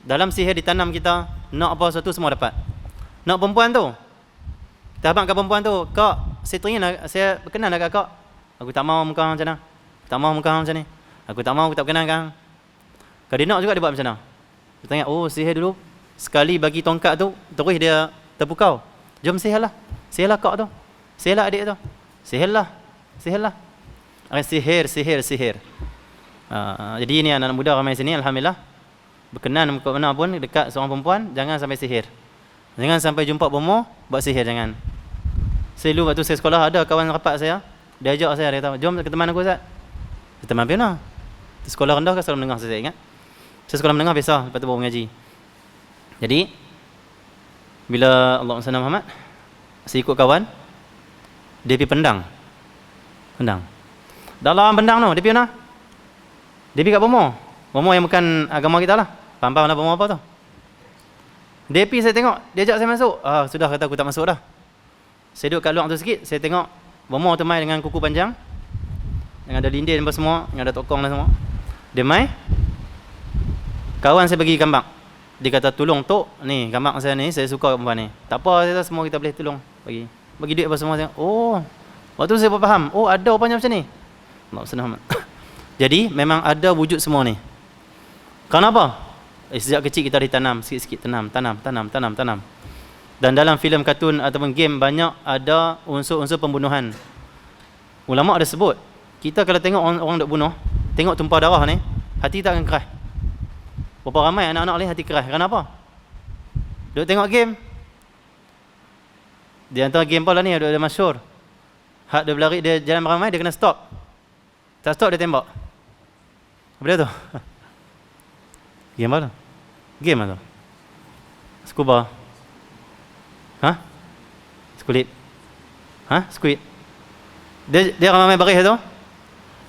Dalam sihir ditanam kita, nak apa sesuatu semua dapat. Nak perempuan tu, kita habang kat perempuan tu, kak, saya teringin, saya berkenan dengan kak. Aku tak mahu muka macam mana. Tak mahu muka macam ni. Aku tak mahu, aku tak berkenan kan. Kalau dia nak juga dia buat macam mana. Dia tanya, oh sihir dulu. Sekali bagi tongkat tu, terus dia terpukau. Jom sihirlah. Sihirlah kak tu. Sihirlah adik tu. Sihirlah. Sihir. Jadi ini anak muda ramai sini, alhamdulillah, berkenan ke mana pun dekat seorang perempuan, jangan sampai sihir. Jangan sampai jumpa bomoh buat sihir, jangan. Saya dulu waktu saya sekolah ada kawan rapat saya, dia ajak saya, dia kata, "Jom ke teman aku Ustaz." Saya teman piano. Sekolah rendah ke sekolah menengah saya ingat. Saya sekolah menengah biasa, lepas tu baru mengaji. Jadi bila Allahumma salli Muhammad, saya ikut kawan, dia pergi pendang. Dalam pendang tu, dia pergi mana? Dia pergi kat bomoh. Bomoh yang bukan agama kita lah. Faham lah bomoh apa tu? Dia pergi, saya tengok, dia ajak saya masuk. Sudah, kata aku tak masuk dah. Saya duduk kat luar tu sikit, saya tengok bomoh tu mai dengan kuku panjang, dengan ada lindin apa semua, dengan ada tokong dan semua. Dia mai, kawan saya bagi gambar. Dia kata, "Tolong tok, ni gambar saya ni, saya suka perempuan ni." Tak apa, saya semua kita boleh tolong. Bagi duit apa semua. Saya, oh, waktu tu saya faham, oh ada rupanya macam ni. Allahumma. Jadi memang ada wujud semua ni. Kenapa? Sejak kecil kita ditanam, sikit-sikit tanam. Dan dalam filem kartun ataupun game banyak ada unsur-unsur pembunuhan. Ulama ada sebut, kita kalau tengok orang duk bunuh, tengok tumpah darah ni, hati kita akan keras. Berapa ramai anak-anak ni hati keras. Kenapa? Duk tengok game. Di antara game pula ni ada masyhur. Hak dia berlari, dia jalan ramai, dia kena stop. Tak stop, dia tembak. Apa dia tu? Game apa tu? Game apa tu? Scuba. Squid. Squid. Dia ramai baris tu.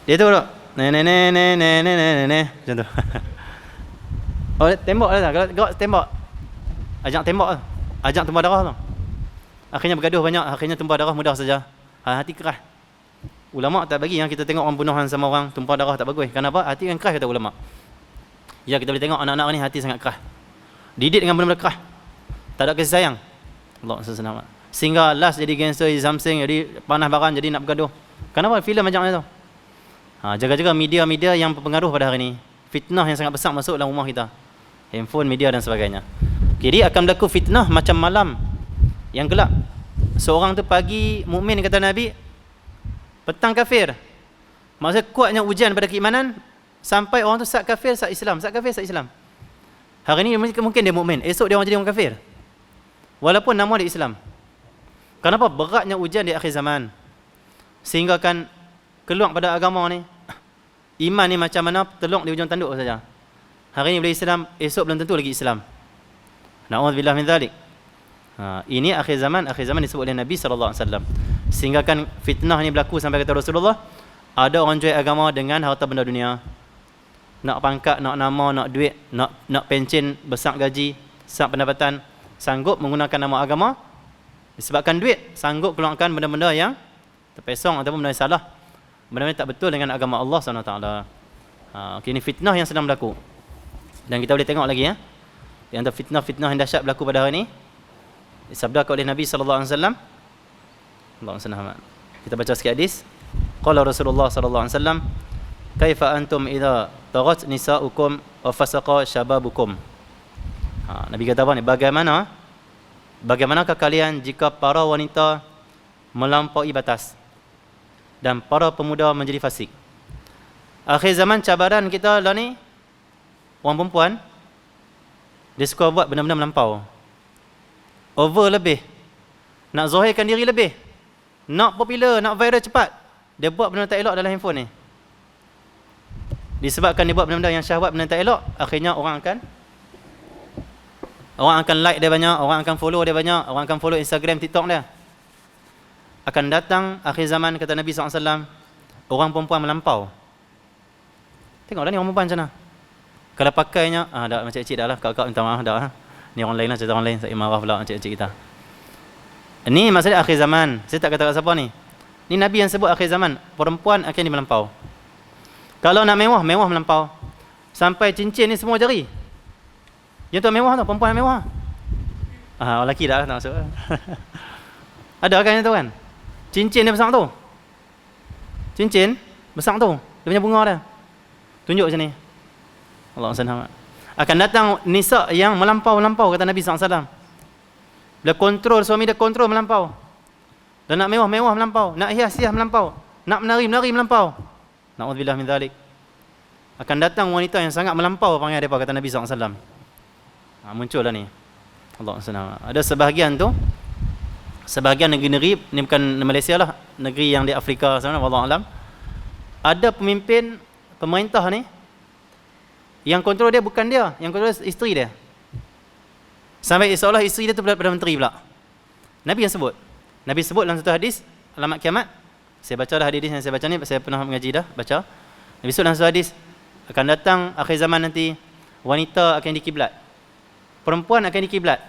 Dia tu duk. Macam tu. Oh, tembak dah. Kalau gerak tembak. Ajak tembak tu. Ajak tumpah darah tu. Akhirnya bergaduh banyak, akhirnya tumpah darah mudah saja. Hati keras. Ulama tak bagi yang kita tengok orang bunuhan sama orang tumpah darah tak bagus. Kenapa? Hati kan keras, kata ulama. Ya, kita boleh tengok anak-anak ni hati sangat keras. Didik dengan benda-benda keras. Tak ada kasih sayang. Allah SWT. Sehingga last jadi gangster, jadi something, jadi panah baran, jadi nak bergaduh. Kenapa? Filem macam mana tu? Jaga-jaga media-media yang berpengaruh pada hari ini. Fitnah yang sangat besar masuk dalam rumah kita. Handphone, media dan sebagainya. Jadi akan berlaku fitnah macam malam yang gelap. Seorang tu pagi mukmin kata Nabi, petang kafir. Maksudnya kuatnya ujian pada keimanan sampai orang tu sat kafir, sat Islam, sat kafir, sat Islam. Hari ni mungkin dia mukmin, esok dia orang jadi orang kafir. Walaupun nama dia Islam. Kenapa? Beratnya ujian di akhir zaman. Sehingga kan keluar pada agama ni. Iman ni macam mana teluk di ujung tanduk saja. Hari ni boleh Islam, esok belum tentu lagi Islam. Na'udzubillah min dzalik. Ini akhir zaman disebut oleh Nabi SAW. Sehingga kan fitnah ni berlaku sampai kata Rasulullah, ada orang jual agama dengan harta benda dunia. Nak pangkat, nak nama, nak duit, nak pencen, besar gaji, besar pendapatan, sanggup menggunakan nama agama, disebabkan duit, sanggup keluarkan benda-benda yang terpesong ataupun benda yang salah, benda-benda tak betul dengan agama Allah SWT. Ini fitnah yang sedang berlaku. Dan kita boleh tengok lagi ya, di antara fitnah-fitnah yang dahsyat berlaku pada hari ini, disabdakan oleh Nabi SAW. Allahumma salli alaihi. Kita baca sikit hadis. Qala Rasulullah SAW, kaifa antum idza taghat nisa'ukum wa fasaqa syababukum. Nabi kata apa ni? Bagaimanakah kalian jika para wanita melampaui batas dan para pemuda menjadi fasik? Akhir zaman cabaran kita lah ni, orang perempuan dia suka buat benda-benda melampau, over lebih, nak zahirkan diri lebih, nak popular, nak viral cepat. Dia buat benda tak elok dalam handphone ni. Disebabkan dia buat benda-benda yang syahwat, benda tak elok, akhirnya orang akan like dia banyak, orang akan follow dia banyak, orang akan follow Instagram, TikTok dia. Akan datang akhir zaman, kata Nabi SAW, orang perempuan melampau. Tengoklah ni orang perempuan macam mana. Kalau pakainya, dah macam cik dah lah, kak-kak minta maaf dah. Ni orang lain lah, cerita orang lain, saya marah pula cik-cik kita. Ini masalah akhir zaman. Saya tak kata kat siapa ni. Ni Nabi yang sebut akhir zaman, perempuan akan melampau. Kalau nak mewah, mewah melampau. Sampai cincin ni semua jari. Yang tu mewah tu, perempuan mewah. Orang lelaki dah tak masuk. Ada kan yang tu kan? Cincin dia besar tu. Cincin besar tu. Dia punya bunga dia. Tunjuk macam ni. Allah SWT. Akan datang nisa yang melampau-lampau, kata Nabi SAW. Bila kontrol suami dia, kontrol melampau. Dan nak mewah-mewah melampau, nak hias-hias melampau, nak menari-menari melampau. Na'udzubillah min dzalik. Akan datang wanita yang sangat melampau panggil mereka, kata Nabi SAW. Muncul lah ni. Allah SWT. Ada sebahagian tu, sebahagian negeri-negeri, ni bukan Malaysia lah, negeri yang di Afrika sana, wallahu alam, ada pemimpin pemerintah ni, yang kontrol dia bukan dia, yang kontrol isteri dia. Sampai seolah isteri dia tu Perdana Menteri pula. Nabi yang sebut. Nabi sebut dalam satu hadis, alamat kiamat. Saya baca dah hadis yang saya baca ni, saya pernah mengaji dah, baca. Nabi sebut dalam satu hadis, akan datang akhir zaman nanti, wanita akan dikiblat, perempuan akan dikiblat.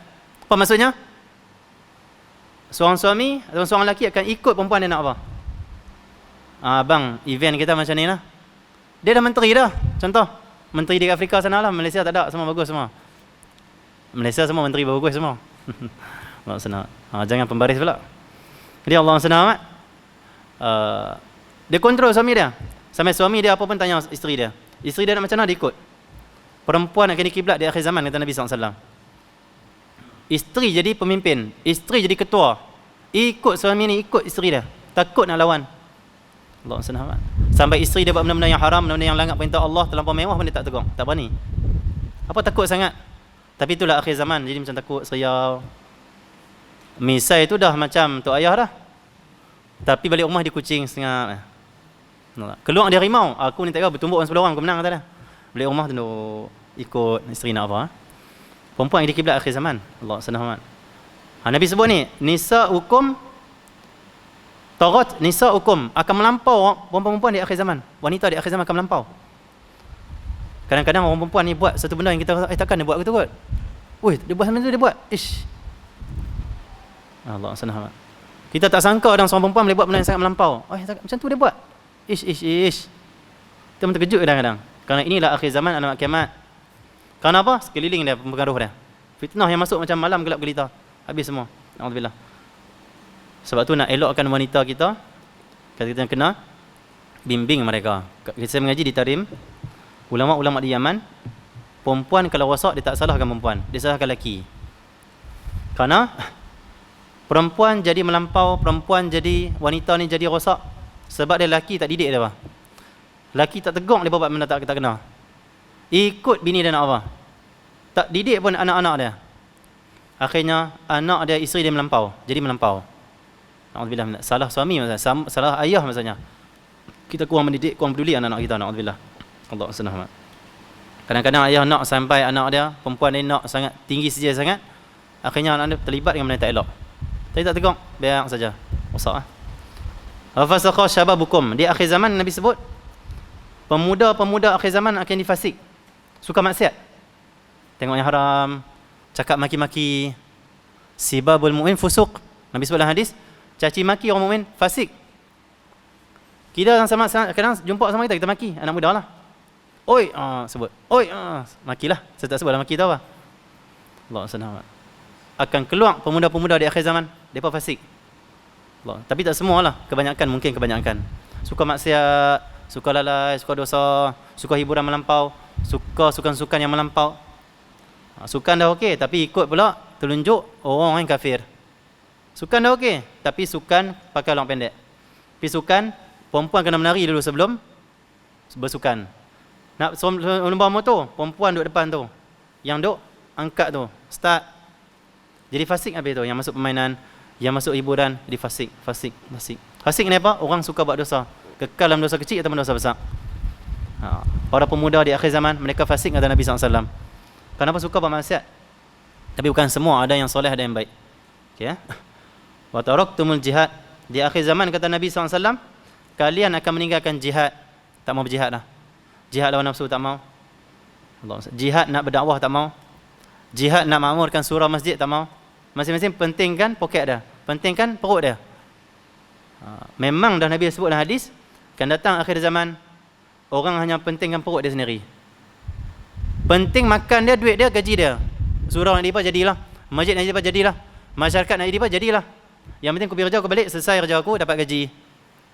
Apa maksudnya? Seorang suami atau seorang lelaki akan ikut perempuan dia nak apa. Abang, event kita macam ni lah. Dia dah menteri dah. Contoh, menteri di Afrika sana lah. Malaysia tak ada, semua bagus semua. Malaysia semua menteri bagus semua. Allah senang. Jangan pembaris pula. Jadi Allah senang amat. Dia kontrol suami dia. Sampai suami dia apa pun tanya isteri dia. Isteri dia nak macam mana, dia ikut. Perempuan akan dikiblat di akhir zaman, kata Nabi SAW. Isteri jadi pemimpin, isteri jadi ketua. Ikut suami ni, ikut isteri dia. Takut nak lawan. Allah SWT. Sampai isteri dia buat benda-benda yang haram, benda-benda yang langgar perintah Allah, terlampau mewah pun dia tak tegur, tak berani. Apa takut sangat? Tapi itulah akhir zaman, jadi macam takut, seriau. Misai tu dah macam tok ayah dah. Tapi balik rumah dia kucing setengah. Keluar dia harimau. Aku ni tak kira bertumbuk 10 orang, aku menang kata dia. Balik rumah tu ikut isteri nak apa. Perempuan yang dikiblat akhir zaman. Allah SWT. Nabi sebut ni, nisa hukum tarat, nisa hukum akan melampau perempuan di akhir zaman. Wanita di akhir zaman akan melampau. Kadang-kadang orang perempuan ni buat satu benda yang kita rasa, takkan dia buat gitu kot. Oi, dia buat macam tu, dia buat. Ish. Allah SWT. Kita tak sangka ada seorang perempuan boleh buat benda yang sangat melampau. Macam tu dia buat. Ish. Kita pun terkejut kadang-kadang. Kerana inilah akhir zaman, alamat kiamat. Kerana apa? Sekeliling dia, pengaruh dia. Fitnah yang masuk macam malam gelap gelita. Habis semua. Alhamdulillah. Sebab tu nak elokkan wanita kita, kita kena bimbing mereka. Saya mengaji di Tarim, ulama-ulama di Yaman, perempuan kalau rosak dia tak salahkan perempuan, dia salahkan lelaki. Kerana perempuan jadi melampau, perempuan jadi, wanita ni jadi rosak sebab dia lelaki tak didik dia apa. Lelaki tak tegur dia buat benda tak kena. Ikut bini dia nak apa. Tak didik pun anak-anak dia. Akhirnya anak dia, isteri dia melampau, jadi melampau. Alhamdulillah. Salah suami maksudnya, salah ayah maksudnya. Kita kurang mendidik, kurang peduli anak-anak kita. Alhamdulillah. Allah SWT. Kadang-kadang ayah nak sampai anak dia, perempuan dia nak sangat tinggi saja sangat, akhirnya anak dia terlibat dengan benda yang tak elok. Tapi tak tegur, biar saja. Rosak lah. Fasakha syababukum. Di akhir zaman Nabi sebut, pemuda-pemuda akhir zaman akan difasik. Suka maksiat. Tengok yang haram, cakap maki-maki. Sibabul mu'min fusuq. Nabi sebut dalam hadis, caci maki orang mukmin fasik. Kita sama kadang jumpa sama kita maki anak muda lah. Oi, sebut. Oi, makilah. Saya tak sebut dalam maki tahu apa. Allah SWT. Akan keluar pemuda-pemuda di akhir zaman, depa fasik. Allah. Tapi tak semualah, kebanyakan, mungkin kebanyakan. Suka maksiat, suka lalai, suka dosa, suka hiburan melampau, suka sukan-sukan yang melampau. Sukan dah okey, tapi ikut pula telunjuk orang yang kafir. Sukan dah okey, tapi sukan pakai orang pendek. Tapi sukan, perempuan kena menari dulu sebelum bersukan. Nak lomba motor, perempuan duduk depan tu. Yang duduk angkat tu, start. Jadi fasik habis tu, yang masuk permainan, yang masuk hiburan, jadi fasik. Fasik ni apa? Orang suka buat dosa. Kekal dalam dosa kecil atau dosa besar. Para pemuda di akhir zaman, mereka fasik kata Nabi SAW. Kenapa suka buat maksiat? Tapi bukan semua, ada yang soleh, ada yang baik. Okay, wa taraktumul jihad. Di akhir zaman kata Nabi SAW, kalian akan meninggalkan jihad. Tak mau berjihad dah. Jihad lawan nafsu tak mau. Jihad nak berdakwah tak mau. Jihad nak makmurkan surau masjid tak mau. Masing-masing pentingkan poket dia, pentingkan perut dia. Memang dah Nabi sebut dalam hadis, akan datang akhir zaman, orang hanya pentingkan perut dia sendiri. Penting makan dia, duit dia, gaji dia. Surau nak dipa jadilah, masjid nak dipa jadilah, masyarakat nak dipa jadilah. Yang penting aku pergi kerja, aku balik, selesai kerja aku, dapat gaji.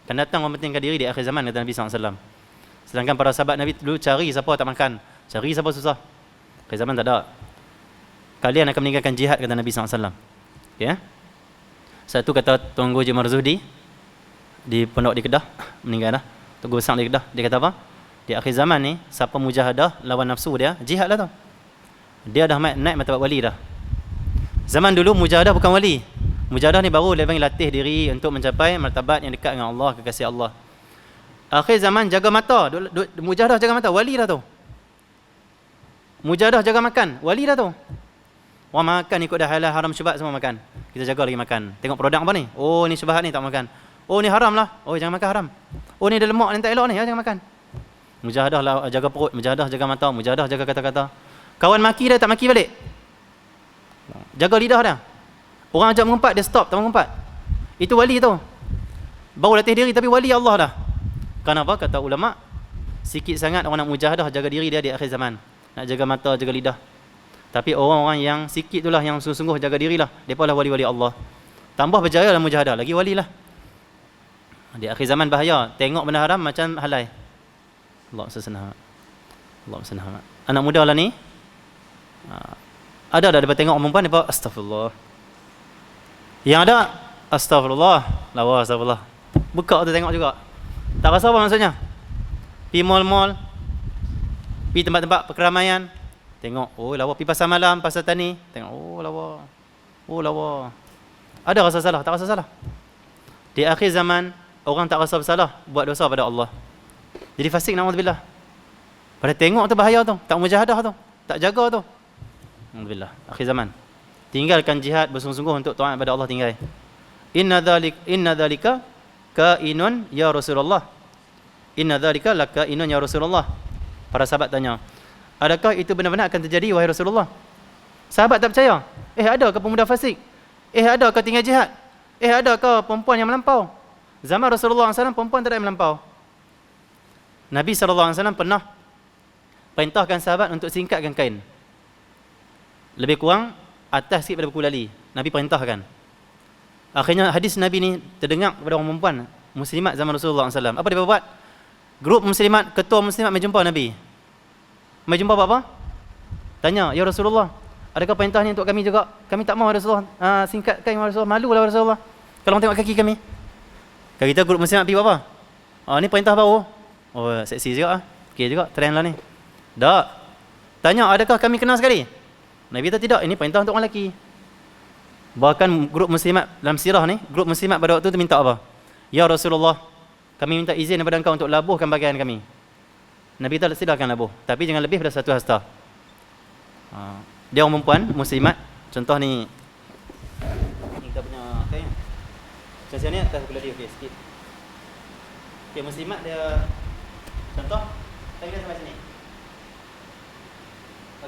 Akan datang orang pentingkan diri di akhir zaman, kata Nabi SAW. Sedangkan para sahabat Nabi dulu cari siapa tak makan, cari siapa susah. Akhir zaman tak ada. Kalian akan meninggalkan jihad, kata Nabi SAW. Okay? Satu kata Tuan Guru Jemaah Zuhdi di pondok di Kedah, meninggal dah. Tuan Guru besar di Kedah, dia kata apa? Di akhir zaman ni, siapa mujahadah lawan nafsu dia, jihad lah tu. Dia dah naik martabat wali dah. Zaman dulu mujahadah bukan wali. Mujahadah ni baru dia panggil latih diri untuk mencapai martabat yang dekat dengan Allah, kekasih Allah. Akhir zaman jaga mata, mujahadah jaga mata, wali dah tu. Mujahadah jaga makan, wali dah tu. Orang makan ikut dah halal haram syubhat semua makan. Kita jaga lagi makan. Tengok produk apa ni? Oh ni syubhat ni tak makan. Oh ni haram lah. Oh jangan makan haram. Oh ni ada lemak ni tak elok ni, jangan makan. Mujahadah lah jaga perut, mujahadah jaga mata, mujahadah jaga kata-kata. Kawan maki dia tak maki balik. Jaga lidah dia. Orang ajak mengumpat dia stop, tak mengumpat. Itu wali tu. Baru latih diri tapi wali Allah dah. Kenapa? Kata ulama, sikit sangat orang nak mujahadah jaga diri dia di akhir zaman. Nak jaga mata, jaga lidah. Tapi orang-orang yang sikit itulah yang sungguh-sungguh jaga dirilah. Mereka lah wali-wali Allah. Tambah berjaya dalam mujahadah, lagi wali lah. Di akhir zaman bahaya. Tengok benda haram macam halai. Allah senang. Allah senang. Anak muda lah ni. Ada dia tengok perempuan dia astagfirullah. Yang ada astagfirullah, lawa astagfirullah. Buka tu tengok juga. Tak rasa apa maksudnya? Pi mall-mall, pi tempat-tempat keramaian, tengok, oh lawa. Pi pasar malam, pasar tani, tengok, oh lawa. Oh lawa. Ada rasa salah, tak rasa salah. Di akhir zaman, orang tak rasa bersalah, buat dosa pada Allah. Jadi fasik, na'udzubillah. Pada tengok tu bahaya tu, tak mujahadah tu, tak jaga tu. Alhamdulillah, akhir zaman. Tinggalkan jihad bersungguh-sungguh untuk taat kepada Allah, tinggal. Inna dzalika kainun ya Rasulullah. Inna dzalika lakainun ya Rasulullah. Para sahabat tanya, adakah itu benar-benar akan terjadi wahai Rasulullah? Sahabat tak percaya. Adakah pemuda fasik? Adakah tinggal jihad? Adakah perempuan yang melampau? Zaman Rasulullah SAW perempuan tak ada yang melampau. Nabi SAW pernah perintahkan sahabat untuk singkatkan kain. Lebih kurang atas sikit pada buku lali. Nabi perintahkan. Akhirnya hadis Nabi ni terdengar kepada orang perempuan muslimat zaman Rasulullah SAW. Apa dia buat? Grup muslimat, ketua muslimat mai jumpa Nabi. Mai jumpa apa? Tanya, ya Rasulullah, adakah perintah ni untuk kami juga? Kami tak mahu Rasulullah singkatkan ya Rasulullah. Malulah Rasulullah kalau orang tengok kaki kami. Kalau kita grup muslimat pergi apa? Ni perintah baru. Oh seksi juga. Okey juga, trend lah ni. Tak. Tanya, adakah kami kenal sekali? Nabi kata tidak, ini perintah untuk orang lelaki. Bahkan grup muslimat dalam sirah ni, grup muslimat pada waktu tu minta apa? Ya Rasulullah, kami minta izin daripada engkau untuk labuhkan pakaian kami. Nabi kata silakan labuh, tapi jangan lebih daripada satu hasta. Dia orang perempuan muslimat, contoh ni kita punya kain. Macam ni atas buku okey sikit. Okey, muslimat dia contoh kain dia sampai sini.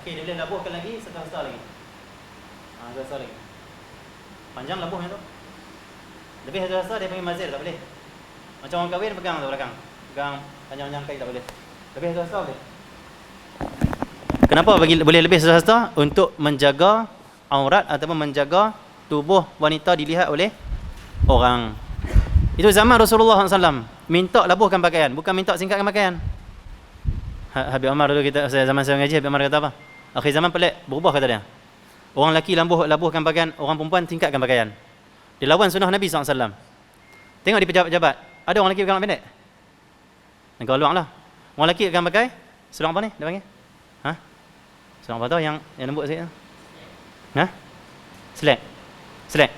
Okey, dia boleh labuhkan lagi satu hasta lagi. Satu hasta lagi. Panjang labuhnya tu. Lebih satu hasta dia panggil mazir, tak boleh. Macam orang kahwin pegang tu belakang. Pegang panjang-panjang kain tak boleh. Lebih satu hasta boleh. Kenapa boleh lebih satu hasta? Untuk menjaga aurat ataupun menjaga tubuh wanita dilihat oleh orang. Itu zaman Rasulullah SAW. Minta labuhkan pakaian, bukan minta singkatkan pakaian. Habib Umar dulu kita zaman saya ngaji, Habib Umar kata apa? Akhir zaman pelik, berubah kata dia. Orang lelaki labuhkan pakaian, orang perempuan tingkatkan pakaian. Dia lawan sunnah Nabi SAW. Tengok di pejabat-pejabat, ada orang lelaki pakai pendek. Negara luar lah. Orang lelaki akan pakai seluar apa ni? Dia panggil? Seluar apa tau yang lembut sikit? Selek. Selek.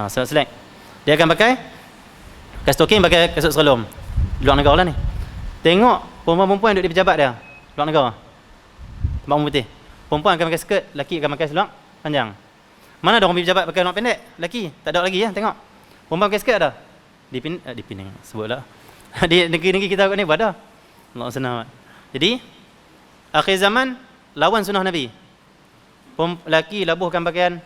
Selek. Dia akan pakai kasut toking, pakai kasut serelum. Luar negara lah ni. Tengok perempuan-perempuan yang duduk di pejabat dia, luar negara. Tempat putih. Perempuan akan pakai skirt, lelaki akan pakai seluar panjang. Mana ada orang pergi pejabat pakai seluar pendek? Lelaki. Tak ada lagi ya, tengok. Perempuan pakai skirt ada. Di Penang sebutlah. Di negeri-negeri kita ni ada. Allah senang. Jadi akhir zaman lawan sunnah Nabi. Lelaki labuhkan pakaian,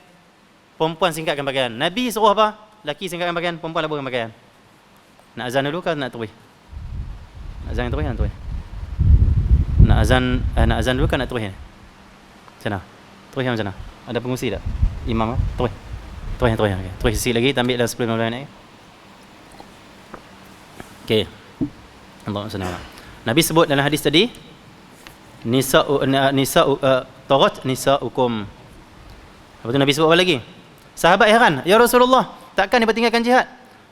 perempuan singkatkan pakaian. Nabi suruh apa? Lelaki singkatkan pakaian, perempuan labuhkan pakaian. Nak azan dulu ke nak terus? Azan terus kan terus. Nak azan dulu kan nak terus ni? Macam mana? Terus macam mana? Ada pengusi tak? Imam ke? Terus. Okay. Terus isi lagi, ambil dah 10-15 minit. Okey. Allah SWT. Nabi sebut dalam hadis tadi, tarat nisa'ukum. Lepas tu Nabi sebut apa lagi? Sahabat heran, ya Rasulullah, takkan dia bertinggalkan jihad?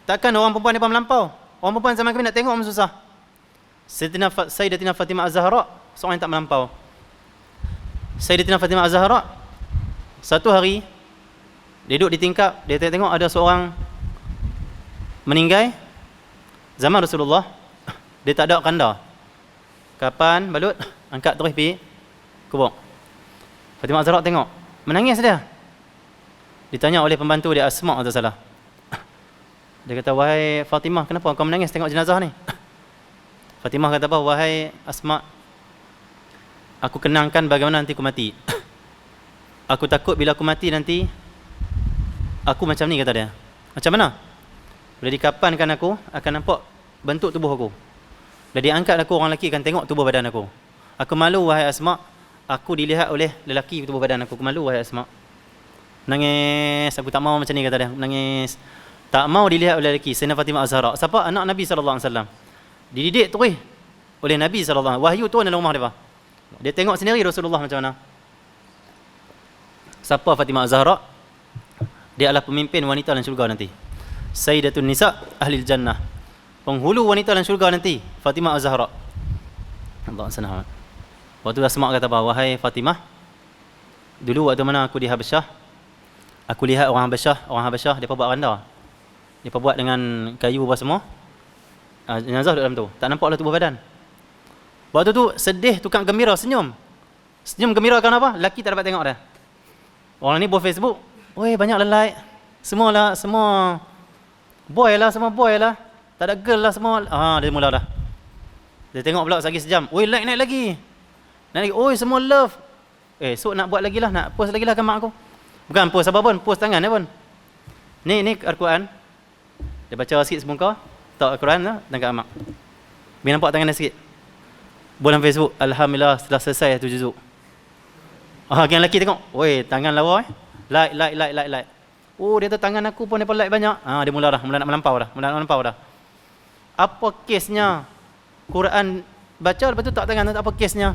Takkan orang perempuan dia melampau? Orang perempuan zaman kami nak tengok susah. Sayyidatina Fatimah Az-Zahra seorang yang tak melampau. Sayyidatina Fatimah Az-Zahra satu hari dia duduk di tingkap, dia tengok ada seorang meninggal zaman Rasulullah. Dia tak ada kanda. Kapan balut, angkat terus pergi kubur. Fatimah Az-Zahra tengok, menangis dia. Ditanya oleh pembantu dia, Asma' atau salah. Dia kata, wahai Fatimah, kenapa kau menangis tengok jenazah ni? Fatimah kata apa? Wahai Asma', aku kenangkan bagaimana nanti aku mati. Aku takut bila aku mati nanti aku macam ni, kata dia. Macam mana? Bila dikapankan aku, akan nampak bentuk tubuh aku. Bila diangkat aku, orang lelaki akan tengok tubuh badan aku. Aku malu, wahai Asma', aku dilihat oleh lelaki tubuh badan aku. Aku malu, wahai Asma'. Nangis, aku tak mau macam ni, kata dia. Nangis. Tak mau dilihat oleh lelaki. Sayyidina Fatimah Az-Zahra. Siapa? Anak Nabi SAW. Dididik terus oleh Nabi SAW. Wahyu turun dalam rumah dia. Dia tengok sendiri Rasulullah macam mana. Siapa Fatimah Az-Zahra? Dia adalah pemimpin wanita dalam syurga nanti. Sayyidatun Nisa Ahlil Jannah. Penghulu wanita dalam syurga nanti, Fatimah Az-Zahra. Allah SWT. Waktu Asma' kata apa? Wahai Fatimah, dulu waktu mana aku di Habasyah, aku lihat orang Habasyah depa buat randa. Depa buat dengan kayu apa semua. Jenazah duduk dalam tu. Tak nampak lah tubuh badan. Waktu tu sedih, tukang gembira, senyum. Senyum gembira kerana apa? Laki tak dapat tengok dah. Orang ni buat Facebook, oi banyak like. Semua boy lah, semua boy lah. Tak ada girl lah semua. Dia mula dah. Dia tengok pula lagi sejam. Oi like naik lagi. Naik lagi. Oi semua love. Esok nak buat lagi lah, nak post lagi lah kan mak aku. Bukan post apa pun, post tangan dia pun. Ni Al-Quran. Dia baca sikit semuka, tak Al-Quran lah, tangkap mak. Biar nampak tangan dia sikit. Buat dalam Facebook, alhamdulillah setelah selesai 7 juzuk. Yang lelaki tengok, oi tangan lawa like. Oh dia tu tangan aku pun dia like banyak. Dia mula nak melampau dah. Apa kesnya? Quran baca lepas tu tak tangan tu, apa kesnya?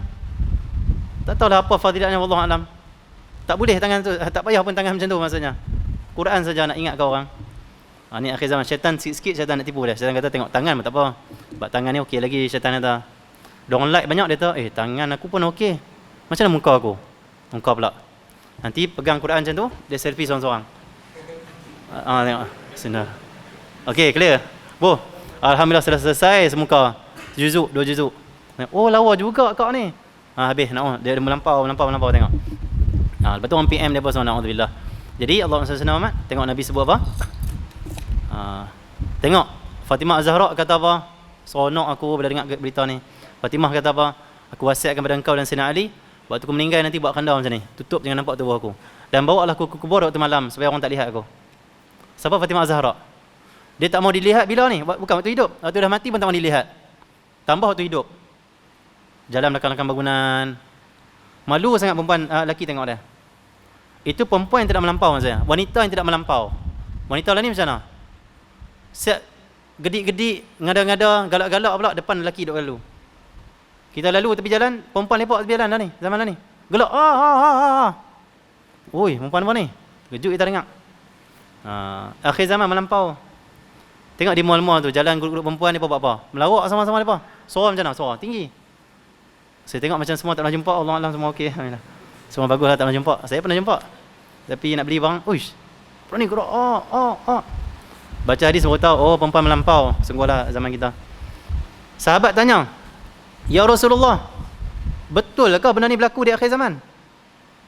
Tak tahulah apa fadilatnya, wallahu alam. Tak boleh tangan tu, tak payah pun tangan macam tu maksudnya. Quran saja nak ingat kau orang. Ni akhir zaman, syaitan sikit-sikit syaitan nak tipu dia. Syaitan kata tengok tangan pun tak apa. Sebab tangan ni okey lagi, syaitan kata. Diorang like banyak, dia kata, tangan aku pun okey. Macam mana muka aku? Muka pula. Nanti pegang Quran macam tu, dia selfie seorang-seorang. Tengok. Senang. Okey, clear. Alhamdulillah sudah selesai semuka. 2 juzuk. Oh, lawa juga kau ni. Habis nak dia melampau tengok. Lepas tu orang PM dia pun semua, na'udzubillah. Jadi Allah SWT tengok Nabi sebut apa? Tengok Fatimah Az-Zahra kata apa? Seronok aku bila dengar berita ni. Fatimah kata apa? Aku wasiatkan kepada engkau dan Sayyidina Ali, waktu aku meninggal nanti buat kandar macam ni, tutup jangan nampak tubuh aku, dan bawa lah aku ke kubur waktu malam supaya orang tak lihat aku. Siapa Fatimah Az-Zahra? Dia tak mau dilihat bila ni? Bukan waktu hidup. Waktu dah mati pun tak mau dilihat. Tambah waktu hidup. Jalan belakang-belakang bangunan. Malu sangat perempuan, lelaki tengok dia. Itu perempuan yang tidak melampau maksudnya. Wanita yang tidak melampau. Wanita lain ni macam mana? Siap gedik-gedik, ngada-ngada, galak-galak pula depan lelaki duduk lalu. Kita lalu tepi jalan, perempuan lepak tepi jalan dah ni, zaman dah ni. Gelak, Oi, perempuan apa ni? Kejut kita dengar. Akhir zaman melampau. Tengok di mall-mall tu, jalan grup-grup perempuan ni buat apa? Melawak sama-sama depa. Suara macam mana? Suara tinggi. Saya tengok macam semua tak pernah jumpa, Allah Alam semua okey. Semua baguslah tak pernah jumpa. Saya pernah jumpa. Tapi nak beli barang, uish. Perempuan ni gerak, Baca hadis baru tahu, perempuan melampau. Sungguhlah zaman kita. Sahabat tanya, ya Rasulullah, betul ke benda ni berlaku di akhir zaman?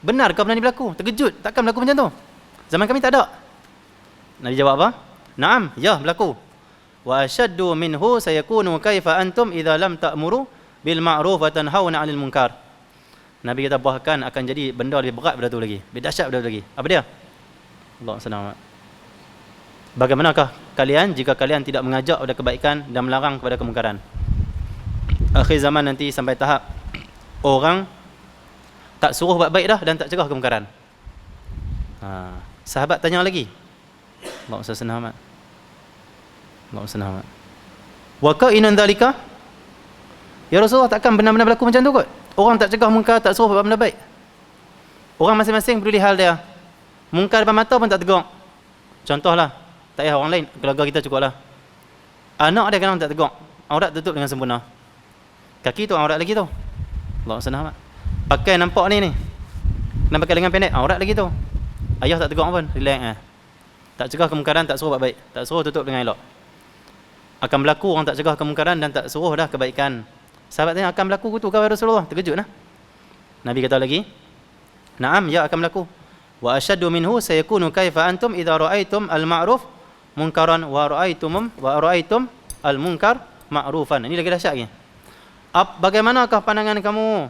Benar ke benda ni berlaku? Terkejut, takkan berlaku macam tu? Zaman kami tak ada. Nabi jawab apa? Naam, ya berlaku. Wa ashaddu minhu sayakunu kaifa antum idza lam ta'muru bil ma'ruf wa tanhauna 'anil munkar. Nabi kata bahkan akan jadi benda lebih berat daripada tu lagi. Lebih dahsyat daripada tu lagi. Apa dia? Allah SWT. Bagaimanakah kalian jika kalian tidak mengajak kepada kebaikan dan melarang kepada kemungkaran? Akhir zaman nanti sampai tahap orang tak suruh buat baik dah dan tak cegah kemungkaran. Sahabat tanya lagi. Allah SWT. Wa ka'inan dhalika? Ya Rasulullah, takkan benar-benar berlaku macam tu kot? Orang tak cegah mungkar, tak suruh buat benda baik. Orang masing-masing peduli hal dia. Mungkar depan mata pun tak tegur. Contohlah, tak payah orang lain, keluarga kita cukup lah. Anak dia kadang tak tegur, aurat tutup dengan sempurna. Kaki tu aurat lagi tu. Allah senang. Pakai nampak ni. Nampak pakai lengan pendek, aurat lagi tu. Ayah tak tegur pun, relax Tak cegah kemungkaran, tak suruh buat baik. Tak suruh tutup dengan elok. Akan berlaku orang tak cegah kemungkaran dan tak suruh dah kebaikan. Sahabat tanya, akan berlaku tu kau Rasulullah? Terkejut lah. Nabi kata lagi, "Na'am, ya akan berlaku. Wa asyaddu minhu sayakunu kaifa antum idza ra'aitum al-ma'ruf munkaran wa ra'aitum al-munkar ma'rufan." Ini lagi dahsyat lagi. Bagaimanakah pandangan kamu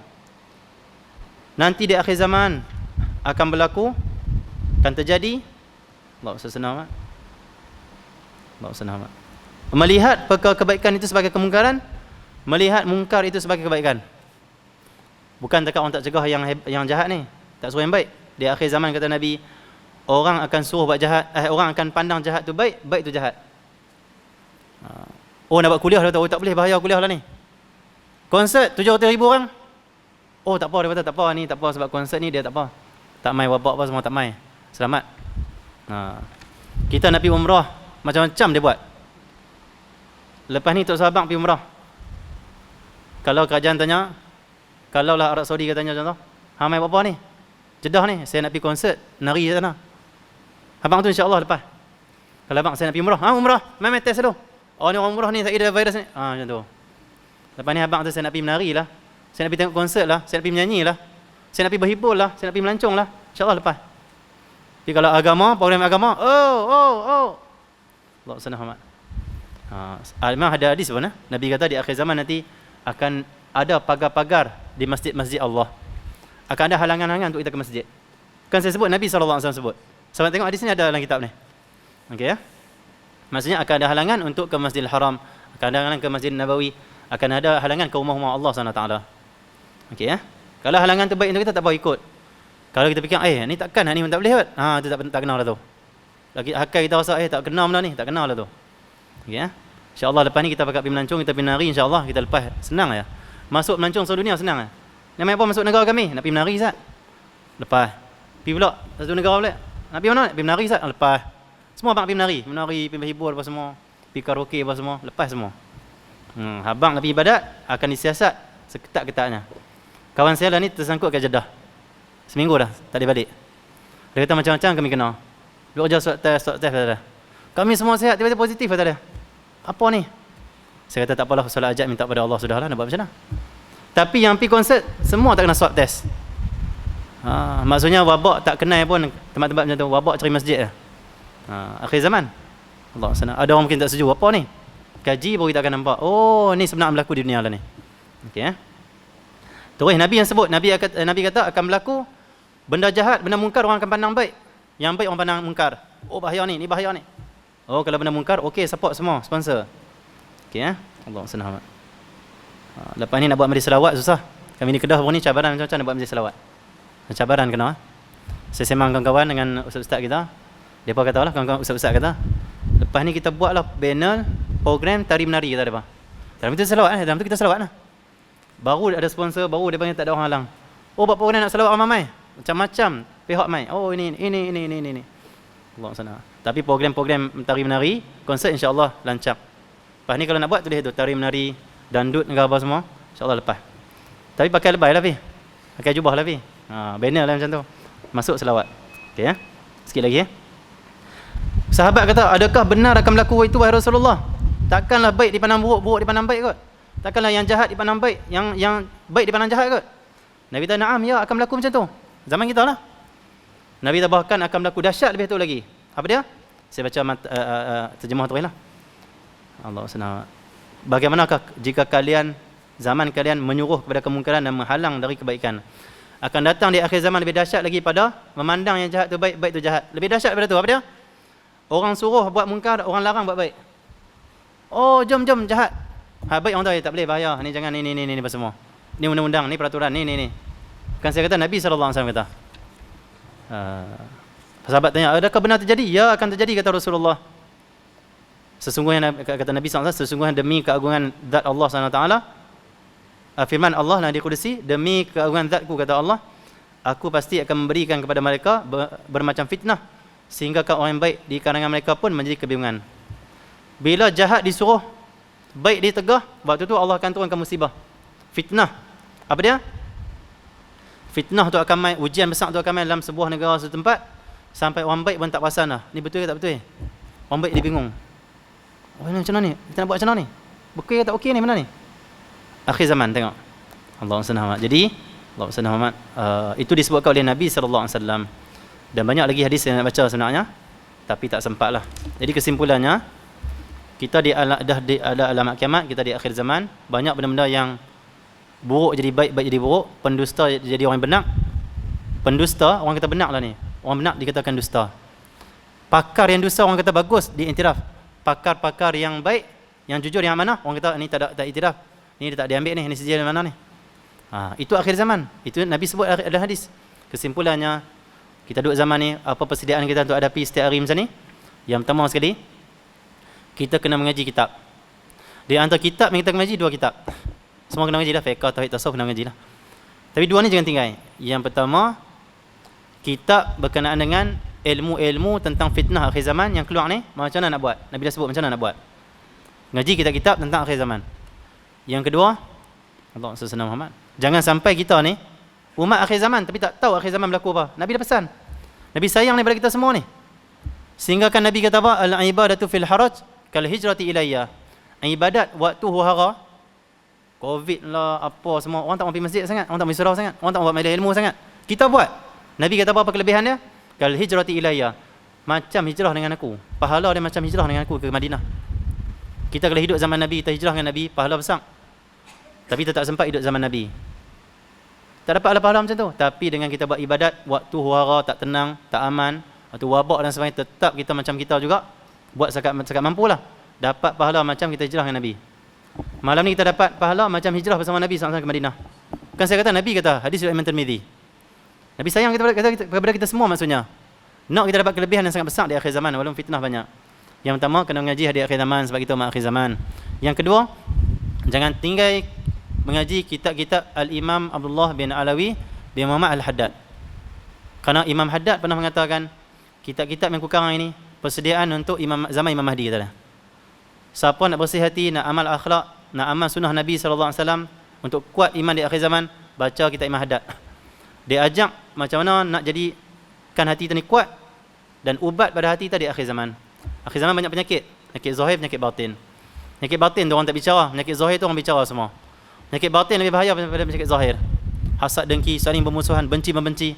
nanti di akhir zaman akan berlaku, akan terjadi? Allah senang. Melihat perkara kebaikan itu sebagai kemungkaran, melihat mungkar itu sebagai kebaikan. Bukan dekat orang tak cegah yang jahat ni, tak suruh yang baik. Di akhir zaman kata Nabi, orang akan suruh buat jahat, orang akan pandang jahat tu baik, baik tu jahat. Oh, nak buat kuliah dah tahu, tak boleh, bahaya kuliah lah ni. Konsert 700,000 orang. Oh, tak apa, dia kata tak apa ni, tak apa sebab konsert ni dia tak apa. Tak mai wabak apa semua, tak mai. Selamat. Kita nak pergi umrah, macam-macam dia buat. Lepas ni Tok Sahabat pergi umrah. Kalau kerajaan tanya, kalau lah Arab Saudi katanya contoh, mai buat apa ni? Jeddah ni, saya nak pergi konsert, nari kat sana. Abang tu insya-Allah lepas. Kalau abang saya nak pergi umrah, umrah, mai test dulu. Oh ni orang umrah ni, tak ada virus ni. Macam tu. Lepas ni abang tu saya nak pergi menari lah, saya nak pergi tengok konsert lah, saya nak pergi menyanyi lah, saya nak pergi berhibur lah, saya nak pergi melancong lah, insya-Allah lepas. Tapi kalau agama, program agama, Allah senang amat. Memang ada hadis pun Nabi kata di akhir zaman nanti akan ada pagar-pagar di masjid-masjid Allah. Akan ada halangan-halangan untuk kita ke masjid. Kan saya sebut, Nabi SAW sebut. Sahabat tengok hadis ni ada dalam kitab ni. Okey ya. Maksudnya akan ada halangan untuk ke Masjidil Haram, akan ada halangan ke Masjid Nabawi, akan ada halangan ke rumah-rumah Allah SWT. Okey ya. Kalau halangan tu baik untuk kita, tak apa ikut. Kalau kita fikir, ni takkan ni pun tak boleh kot. Tu tak kena lah tu. Lagi hakai kita rasa, tak kena benda ni, tak kena lah tu. Okey ya. InsyaAllah lepas ni kita pakai pergi melancong, kita pergi menari, insyaAllah kita lepas. Senang ya. Masuk melancong seluruh dunia senang ya. Nama apa masuk negara kami? Nak pergi menari Ustaz. Lepas. Pergi pula satu negara pula. Nak pergi mana? Nak pergi menari Ustaz. Lepas. Semua abang pergi menari, pergi berhibur apa semua, pergi karaoke apa semua, lepas semua. Abang nak pergi ibadat akan disiasat seketat-ketatnya. Kawan saya lah ni tersangkut kat Jeddah. Seminggu dah tak ada balik. Dia kata macam-macam kami kena. Duk kerja swab test kata dia. Kami semua sihat, tiba-tiba positif kata dia. Apa ni? Saya kata tak apalah, solat hajat minta pada Allah sudahlah, nak buat macam mana. Tapi yang pergi konsert semua tak kena swab test. Maksudnya wabak tak kenal pun tempat-tempat macam tu, wabak cari masjid lah. Akhir zaman. Allah senang. Ada orang mungkin tak setuju, apa ni? Kaji baru kita akan nampak. Oh, ni sebenarnya berlaku di dunia lah ni. Okey Terus Nabi yang sebut, Nabi kata akan berlaku benda jahat, benda mungkar orang akan pandang baik. Yang baik orang pandang mungkar. Oh bahaya ni bahaya ni. Oh kalau benda mungkar, okey support semua, sponsor. Okey Allah senang amat. Lepas ni nak buat majlis selawat susah. Kami ni Kedah ni cabaran macam-macam nak buat majlis selawat. Cabaran kena. Saya sembang kawan-kawan dengan ustaz-ustaz kita. Depa katalah, kawan-kawan ustaz-ustaz kata, lepas ni kita buatlah panel program tari menari kata depa. Dalam tu selawat dalam tu kita selawat lah. Baru ada sponsor, baru dia panggil tak ada orang halang. Oh buat program nak selawat ramai. Macam-macam pihak mai. Oh ini. Allah sana. Tapi program-program tari menari, konsert insya-Allah lancar. Lepas ni kalau nak buat tulis tu tari menari, dandut dengan apa semua, insya-Allah lepas. Tapi pakai lebay lah pi. Pakai jubah lah pi. Banner lah macam tu. Masuk selawat. Okey Sikit lagi Sahabat kata, adakah benar akan berlaku itu wahai Rasulullah? Takkanlah baik dipandang buruk, buruk dipandang baik kot. Takkanlah yang jahat dipandang baik, yang baik dipandang jahat kot. Nabi kata, na'am ya akan berlaku macam tu. Zaman kita lah. Nabi kata bahkan akan berlaku dahsyat lebih tu lagi. Apa dia? Saya baca terjemah tu lah. Allah senang. Bagaimanakah jika zaman kalian menyuruh kepada kemungkaran dan menghalang dari kebaikan? Akan datang di akhir zaman lebih dahsyat lagi pada memandang yang jahat tu baik, baik tu jahat. Lebih dahsyat daripada tu. Apa dia? Orang suruh buat mungkar, orang larang buat baik. Oh, jom jahat. Baik orang tahu tak boleh, bahaya. Ni jangan ni apa semua. Ni undang-undang, ni peraturan, ni. Kan saya kata Nabi SAW kata. Sahabat tanya, adakah benar terjadi? Ya, akan terjadi kata Rasulullah. Sesungguhnya kata Nabi SAW, sesungguhnya demi keagungan zat Allah SWT, firman Allah yang Qudsi, demi keagungan zatku kata Allah, aku pasti akan memberikan kepada mereka bermacam fitnah, sehingga orang yang baik di kalangan mereka pun menjadi kebingungan. Bila jahat disuruh, baik ditegah, waktu tu Allah akan turunkan musibah. Fitnah. Apa dia? Fitnah tu akan main, ujian besar tu akan main dalam sebuah negara setempat sampai orang baik pun tak perasan dah. Ni betul ke tak betul? Orang baik dia bingung. Oh, ni macam mana ni? Kita nak buat macam mana ni? Okey ke tak okey ni, mana ni? Akhir zaman, tengok. Allahumma salli Muhammad. Jadi, Allahumma salli Muhammad, itu disebutkan oleh Nabi SAW. Dan banyak lagi hadis yang nak baca sebenarnya, tapi tak sempat lah. Jadi kesimpulannya, kita dah ada alamat kiamat, kita di akhir zaman. Banyak benda-benda yang buruk jadi baik, baik jadi buruk. Pendusta jadi orang yang benar. Pendusta, orang kata benar lah ni. Orang benar dikatakan dusta. Pakar yang dusta, orang kata bagus, diiktiraf. Pakar-pakar yang baik, yang jujur, yang amanah, orang kata ni tak iktiraf. Ni dia tak diambil ni sijil mana ni. Itu akhir zaman. Itu Nabi sebut ada hadis. Kesimpulannya, kita duduk zaman ni, apa persediaan kita untuk hadapi setiap hari macam ni? Yang pertama sekali, kita kena mengaji kitab. Di antara kitab yang kita mengaji, 2 kitab. Semua kena mengaji lah, fiqh, tauhid, tasawuf kena mengaji lah. Tapi 2 ni jangan tinggal. Yang pertama, kitab berkenaan dengan ilmu-ilmu tentang fitnah akhir zaman yang keluar ni, macam mana nak buat? Nabi dah sebut macam mana nak buat. Ngaji kitab-kitab tentang akhir zaman. Yang kedua, Allahumma salli Muhammad, jangan sampai kita ni umat akhir zaman tapi tak tahu akhir zaman berlaku apa. Nabi dah pesan. Nabi sayang daripada kita semua ni. Sehingga kan Nabi kata apa? Al-ibadatu fil haraj kal hijrati ilayya. Ibadat waktu hara, Covid lah, apa semua, orang tak mau pergi masjid sangat, orang tak mau surau sangat, orang tak mau buat majlis ilmu sangat. Kita buat. Nabi kata apa kelebihan dia? Kal hijrati ilayya. Macam hijrah dengan aku. Pahala dia macam hijrah dengan aku ke Madinah. Kita kalau hidup zaman Nabi, kita hijrah dengan Nabi, pahala besar. Tapi kita tak sempat hidup zaman Nabi. Tak dapat pahala macam tu. Tapi dengan kita buat ibadat, waktu huara tak tenang, tak aman, waktu wabak dan sebagainya, tetap kita macam kita juga buat sekat mampu lah. Dapat pahala macam kita hijrah dengan Nabi. Malam ni kita dapat pahala macam hijrah bersama Nabi SAW ke Madinah. Bukan saya kata, Nabi kata, hadis riwayat Imam Tirmizi. Nabi sayang kepada kita semua maksudnya. Nak kita dapat kelebihan yang sangat besar di akhir zaman walaupun fitnah banyak. Yang pertama, kena mengaji di akhir zaman sebab kita umat akhir zaman. Yang kedua, jangan tinggal mengaji kitab-kitab Al-Imam Abdullah bin Alawi bin Muhammad Al-Haddad. Kerana Imam Haddad pernah mengatakan, kitab-kitab yang kukarang ini persediaan untuk zaman Imam Mahdi, kata dia. Siapa nak bersih hati, nak amal akhlak, nak amal sunnah Nabi SAW, untuk kuat iman di akhir zaman, baca kitab Imam Haddad. Dia ajak macam mana nak jadikan hati kita ni kuat, dan ubat pada hati kita di akhir zaman. Akhir zaman banyak penyakit. Penyakit zahir, penyakit batin. Penyakit batin tu orang tak bicara, penyakit zahir tu orang bicara semua. Penyakit batin lebih bahaya daripada penyakit zahir. Hasad, dengki, saling bermusuhan, benci membenci.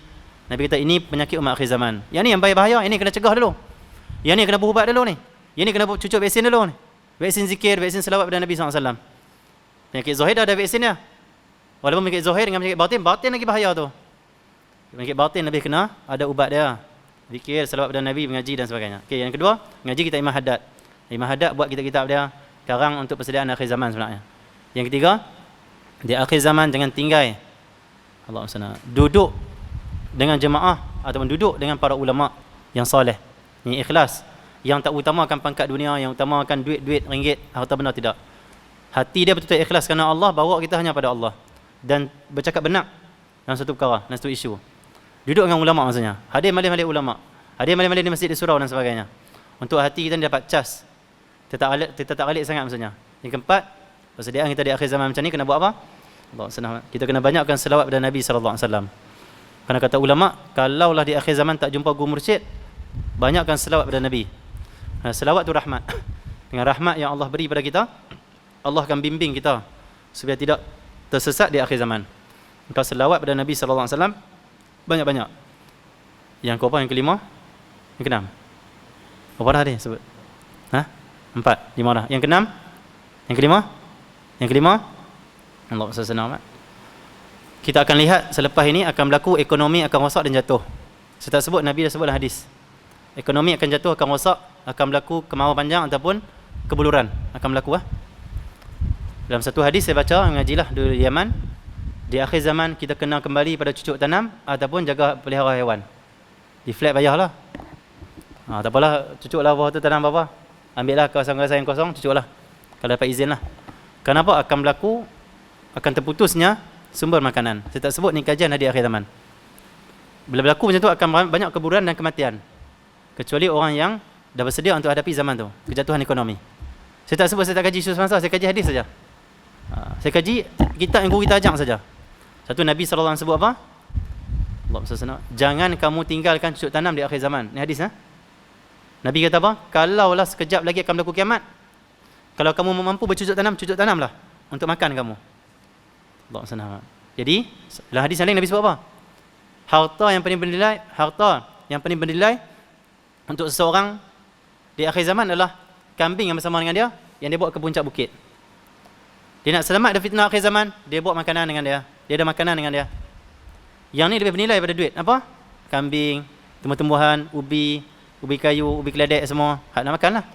Nabi kata ini penyakit umat akhir zaman. Yang ni yang bahaya, ini kena cegah dulu. Yang ni kena berubat dulu ni. Yang ni kena cucuk vaksin dulu ni. Vaksin zikir, vaksin selawat pada Nabi SAW. Penyakit zahir dah ada vaksin dia. Walaupun penyakit zahir dengan penyakit batin, batin lagi bahaya tu. Penyakit batin lebih kena ada ubat dia. Zikir, selawat pada Nabi, mengaji dan sebagainya. Okey, yang kedua, mengaji kitab Imam Haddad. Imam Haddad buat kitab-kitab dia karang untuk persediaan akhir zaman sebenarnya. Yang ketiga, di akhir zaman jangan tinggal. Allahumma salli. Duduk dengan jemaah ataupun duduk dengan para ulama yang soleh, yang ikhlas, yang tak utamakan pangkat dunia, yang utamakan duit-duit, ringgit, harta benda, tidak. Hati dia betul-betul ikhlas kerana Allah, bawa kita hanya pada Allah dan bercakap benar dalam satu perkara, dalam satu isu. Duduk dengan ulama maksudnya. Hadir majlis-majlis ulama. Hadir majlis-majlis di masjid, di surau dan sebagainya. Untuk hati kita ni dapat cas. Kita tak alik sangat maksudnya. Yang keempat, persediaan kita di akhir zaman macam ni kena buat apa? Kita kena banyakkan selawat pada Nabi SAW. Kerana kata ulama, kalaulah di akhir zaman tak jumpa guru mursyid, banyakkan selawat pada Nabi. Selawat tu rahmat. Dengan rahmat yang Allah beri pada kita, Allah akan bimbing kita supaya tidak tersesat di akhir zaman. Maka selawat pada Nabi SAW banyak-banyak. Yang keempat, yang kelima, yang keenam. Berapa dah dia sebut? 4, 5 dah. Yang keenam, yang kelima, Allah SWT. Kita akan lihat selepas ini akan berlaku ekonomi akan rosak dan jatuh. Saya tak sebut, Nabi dah sebut dalam hadis. Ekonomi akan jatuh, akan rosak, akan berlaku kemarau panjang ataupun kebuluran akan berlaku. Dalam satu hadis saya baca, mengajilah di Yaman, di akhir zaman kita kena kembali pada cucuk tanam ataupun jaga pelihara haiwan. Di flat payahlah. Tak apalah, cucuklah bawah tu tanam apa-apa. Ambillah kawasan-kawasan yang kosong, cucuklah. Kalau dapat izin lah. Kenapa akan berlaku, akan terputusnya sumber makanan. Saya tak sebut ni kajian di akhir zaman. Bila berlaku macam tu akan banyak keburukan dan kematian. Kecuali orang yang dah bersedia untuk hadapi zaman tu, kejatuhan ekonomi. Saya tak sebut, saya tak kaji isu semasa, saya kaji hadis saja. Saya kaji kitab yang guru kita ajak saja. Satu, Nabi SAW sebut apa? Allah SWT, jangan kamu tinggalkan cucuk tanam di akhir zaman. Ini hadis, Nabi kata apa? Kalaulah sekejap lagi akan berlaku kiamat, kalau kamu mampu bercucuk tanamlah untuk makan kamu. Allah SWT. Jadi dalam hadis yang lain Nabi sebut apa? Harta yang paling bernilai untuk seseorang di akhir zaman adalah kambing yang bersama dengan dia, yang dia bawa ke puncak bukit. Dia nak selamat dari fitnah akhir zaman, dia bawa makanan dengan dia. Dia ada makanan dengan dia. Yang ni lebih bernilai daripada duit. Apa? Kambing, tumbuh-tumbuhan, ubi kayu, ubi keledek semua. Hak nak makan lah.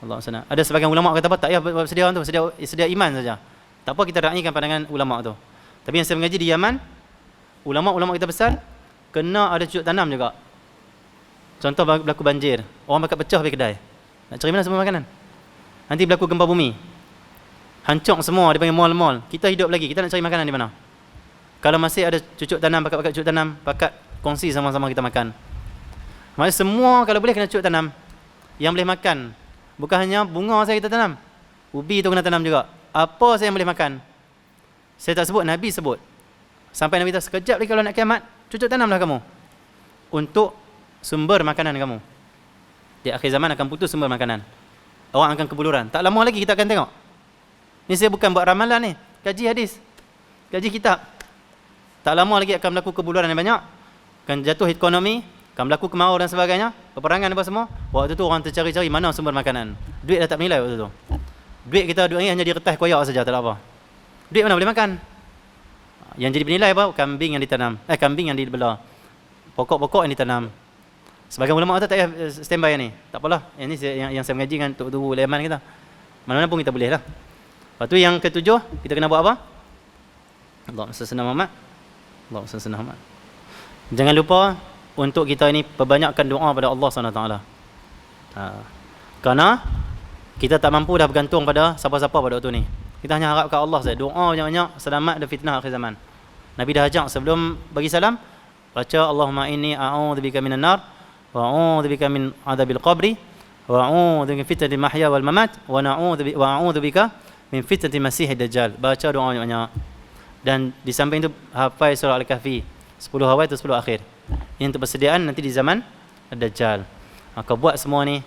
Allah SWT. Ada sebagian ulama' kata apa? Tak payah sedia tu, sedia iman saja. Tak apa kita raikan pandangan ulama' tu. Tapi yang saya mengaji di Yaman, ulama' kita besar, kena ada cucuk tanam juga. Contoh berlaku banjir, orang bakat pecah pergi kedai. Nak cari mana semua makanan? Nanti berlaku gempa bumi, hancur semua, dia panggil mall. Kita hidup lagi, kita nak cari makanan di mana? Kalau masih ada cucuk tanam, bakat cucuk tanam, bakat kongsi sama-sama kita makan. Maksudnya semua kalau boleh kena cucuk tanam. Yang boleh makan, bukan hanya bunga saya kita tanam, ubi tu kena tanam juga. Apa saya boleh makan? Saya tak sebut, Nabi sebut. Sampai Nabi kata, sekejap lagi kalau nak kiamat, cucuk tanamlah kamu untuk sumber makanan kamu. Di akhir zaman akan putus sumber makanan, orang akan kebuluran. Tak lama lagi kita akan tengok. Ni saya bukan buat ramalan ni, kaji hadis, kaji kitab. Tak lama lagi akan berlaku kebuluran yang banyak, akan jatuh ekonomi, akan berlaku kemarau dan sebagainya, peperangan apa semua. Waktu tu orang tercari-cari mana sumber makanan. Duit dah tak bernilai waktu tu. Duit kita duit ni hanya diretas koyak saja, tak ada apa. Duit mana boleh makan? Yang jadi bernilai apa? Kambing yang ditanam, kambing yang dibelah, pokok-pokok yang ditanam. Sebagian ulama kata tak payah standby ni. Tak apalah. Yang ni yang saya mengaji dengan tuk-tuk leman kita. Mana-mana pun kita boleh lah. Lepas tu yang ketujuh, kita kena buat apa? Allahumma salli Muhammad. Allahumma salli Muhammad. Jangan lupa untuk kita ini perbanyakkan doa pada Allah SWT. Kerana kita tak mampu dah bergantung pada siapa-siapa pada waktu ni. Kita hanya harapkan Allah saja. Doa banyak-banyak selamat dari fitnah akhir zaman. Nabi dah ajak sebelum bagi salam, baca Allahumma inni a'udzubika minan nar wa a'udzubika min adzabil qabri wa a'udzubika min fitnatil mahya wal mamat wa a'udzubika min fitnatil masiihid dajjal. Baca doa banyak-banyak. Dan di samping itu hafal surah Al-Kahfi 10 awal atau 10 akhir. Ini untuk persediaan nanti di zaman Ad-Dajjal. Maka buat semua ni,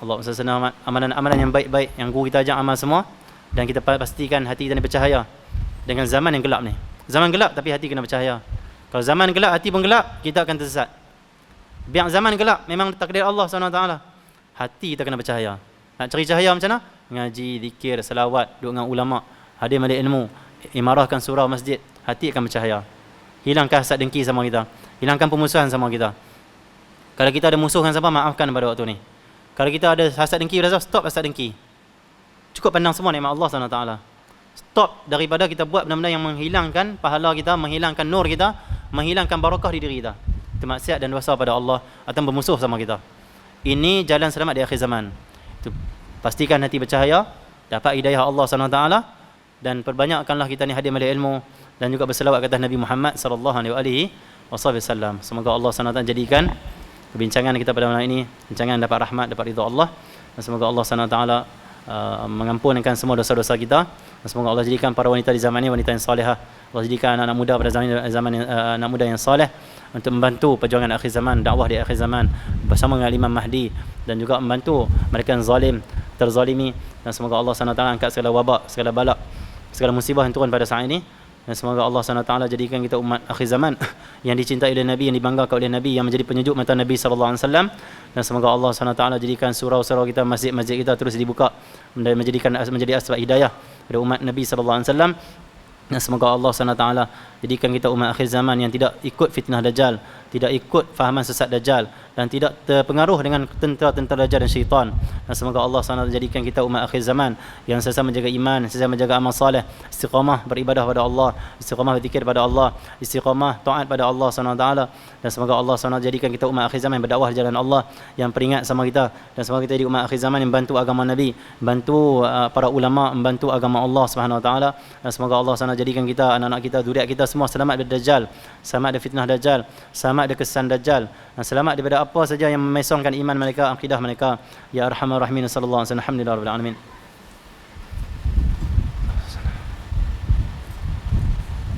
Allah SWT, amalan-amalan yang baik-baik yang guru kita ajak amal semua, dan kita pastikan hati kita ni bercahaya dengan zaman yang gelap ni. Zaman gelap tapi hati kena bercahaya. Kalau zaman gelap hati pun gelap, kita akan tersesat. Biar zaman gelap, memang takdir Allah SWT. Hati kita kena bercahaya. Nak cari cahaya macam mana? Ngaji, zikir, selawat, duduk dengan ulama, hadir majlis ilmu, imarahkan surau masjid, hati akan bercahaya. Hilangkan hasad dengki sama kita, hilangkan permusuhan sama kita. Kalau kita ada musuh dengan siapa, maafkan pada waktu ni. Kalau kita ada hasad dengki, stop hasad dengki. Cukup pandang semua nikmat Allah SWT. Stop daripada kita buat benda-benda yang menghilangkan pahala kita, menghilangkan nur kita, menghilangkan barakah di diri kita. Itu maksiat dan dosa pada Allah atau bermusuh sama kita. Ini jalan selamat di akhir zaman. Itu, pastikan hati bercahaya, dapat hidayah Allah SWT, dan perbanyakkanlah kita ni hadir majlis ilmu dan juga berselawat ke atas Nabi Muhammad SAW. Semoga Allah SWT jadikan perbincangan kita pada malam ini perbincangan dapat rahmat, dapat ridha Allah, dan semoga Allah SWT mengampunkan semua dosa-dosa kita, dan semoga Allah jadikan para wanita di zaman ini wanita yang salihah. Allah jadikan anak-anak muda pada zaman anak muda yang saleh untuk membantu perjuangan akhir zaman, dakwah di akhir zaman bersama dengan Imam Mahdi, dan juga membantu mereka yang zalim, terzalimi, dan semoga Allah SWT angkat segala wabak, segala balak, segala musibah yang turun pada saat ini. Dan semoga Allah SWT jadikan kita umat akhir zaman yang dicintai oleh Nabi, yang dibanggakan oleh Nabi, yang menjadi penyejuk mata Nabi SAW. Dan semoga Allah SWT jadikan surau-surau kita, masjid-masjid kita terus dibuka dan menjadi asbab hidayah pada umat Nabi SAW. Dan semoga Allah SWT jadikan kita umat akhir zaman yang tidak ikut fitnah Dajjal, tidak ikut fahaman sesat Dajjal, dan tidak terpengaruh dengan tentera-tentera Dajjal dan syaitan. Dan semoga Allah SWT jadikan kita umat akhir zaman yang sentiasa menjaga iman, sentiasa menjaga amal saleh, istiqamah beribadah pada Allah, istiqamah berzikir pada Allah, istiqamah taat pada Allah SWT. Dan semoga Allah SWT jadikan kita umat akhir zaman yang berdakwah di jalan Allah, yang peringat sama kita. Dan semoga kita jadi umat akhir zaman yang membantu agama Nabi, membantu para ulama, membantu agama Allah SWT. Dan semoga Allah SWT jadikan kita, anak-anak kita, zuriat kita semua selamat dari Dajjal, selamat dari fitnah Dajjal, selamat dari kesan Dajjal, dan selamat daripada apa saja yang memesongkan iman mereka, akidah mereka. Ya Arhamar Rahimin, sallallahu alaihi wasallam. Alhamdulillah rabbil alamin.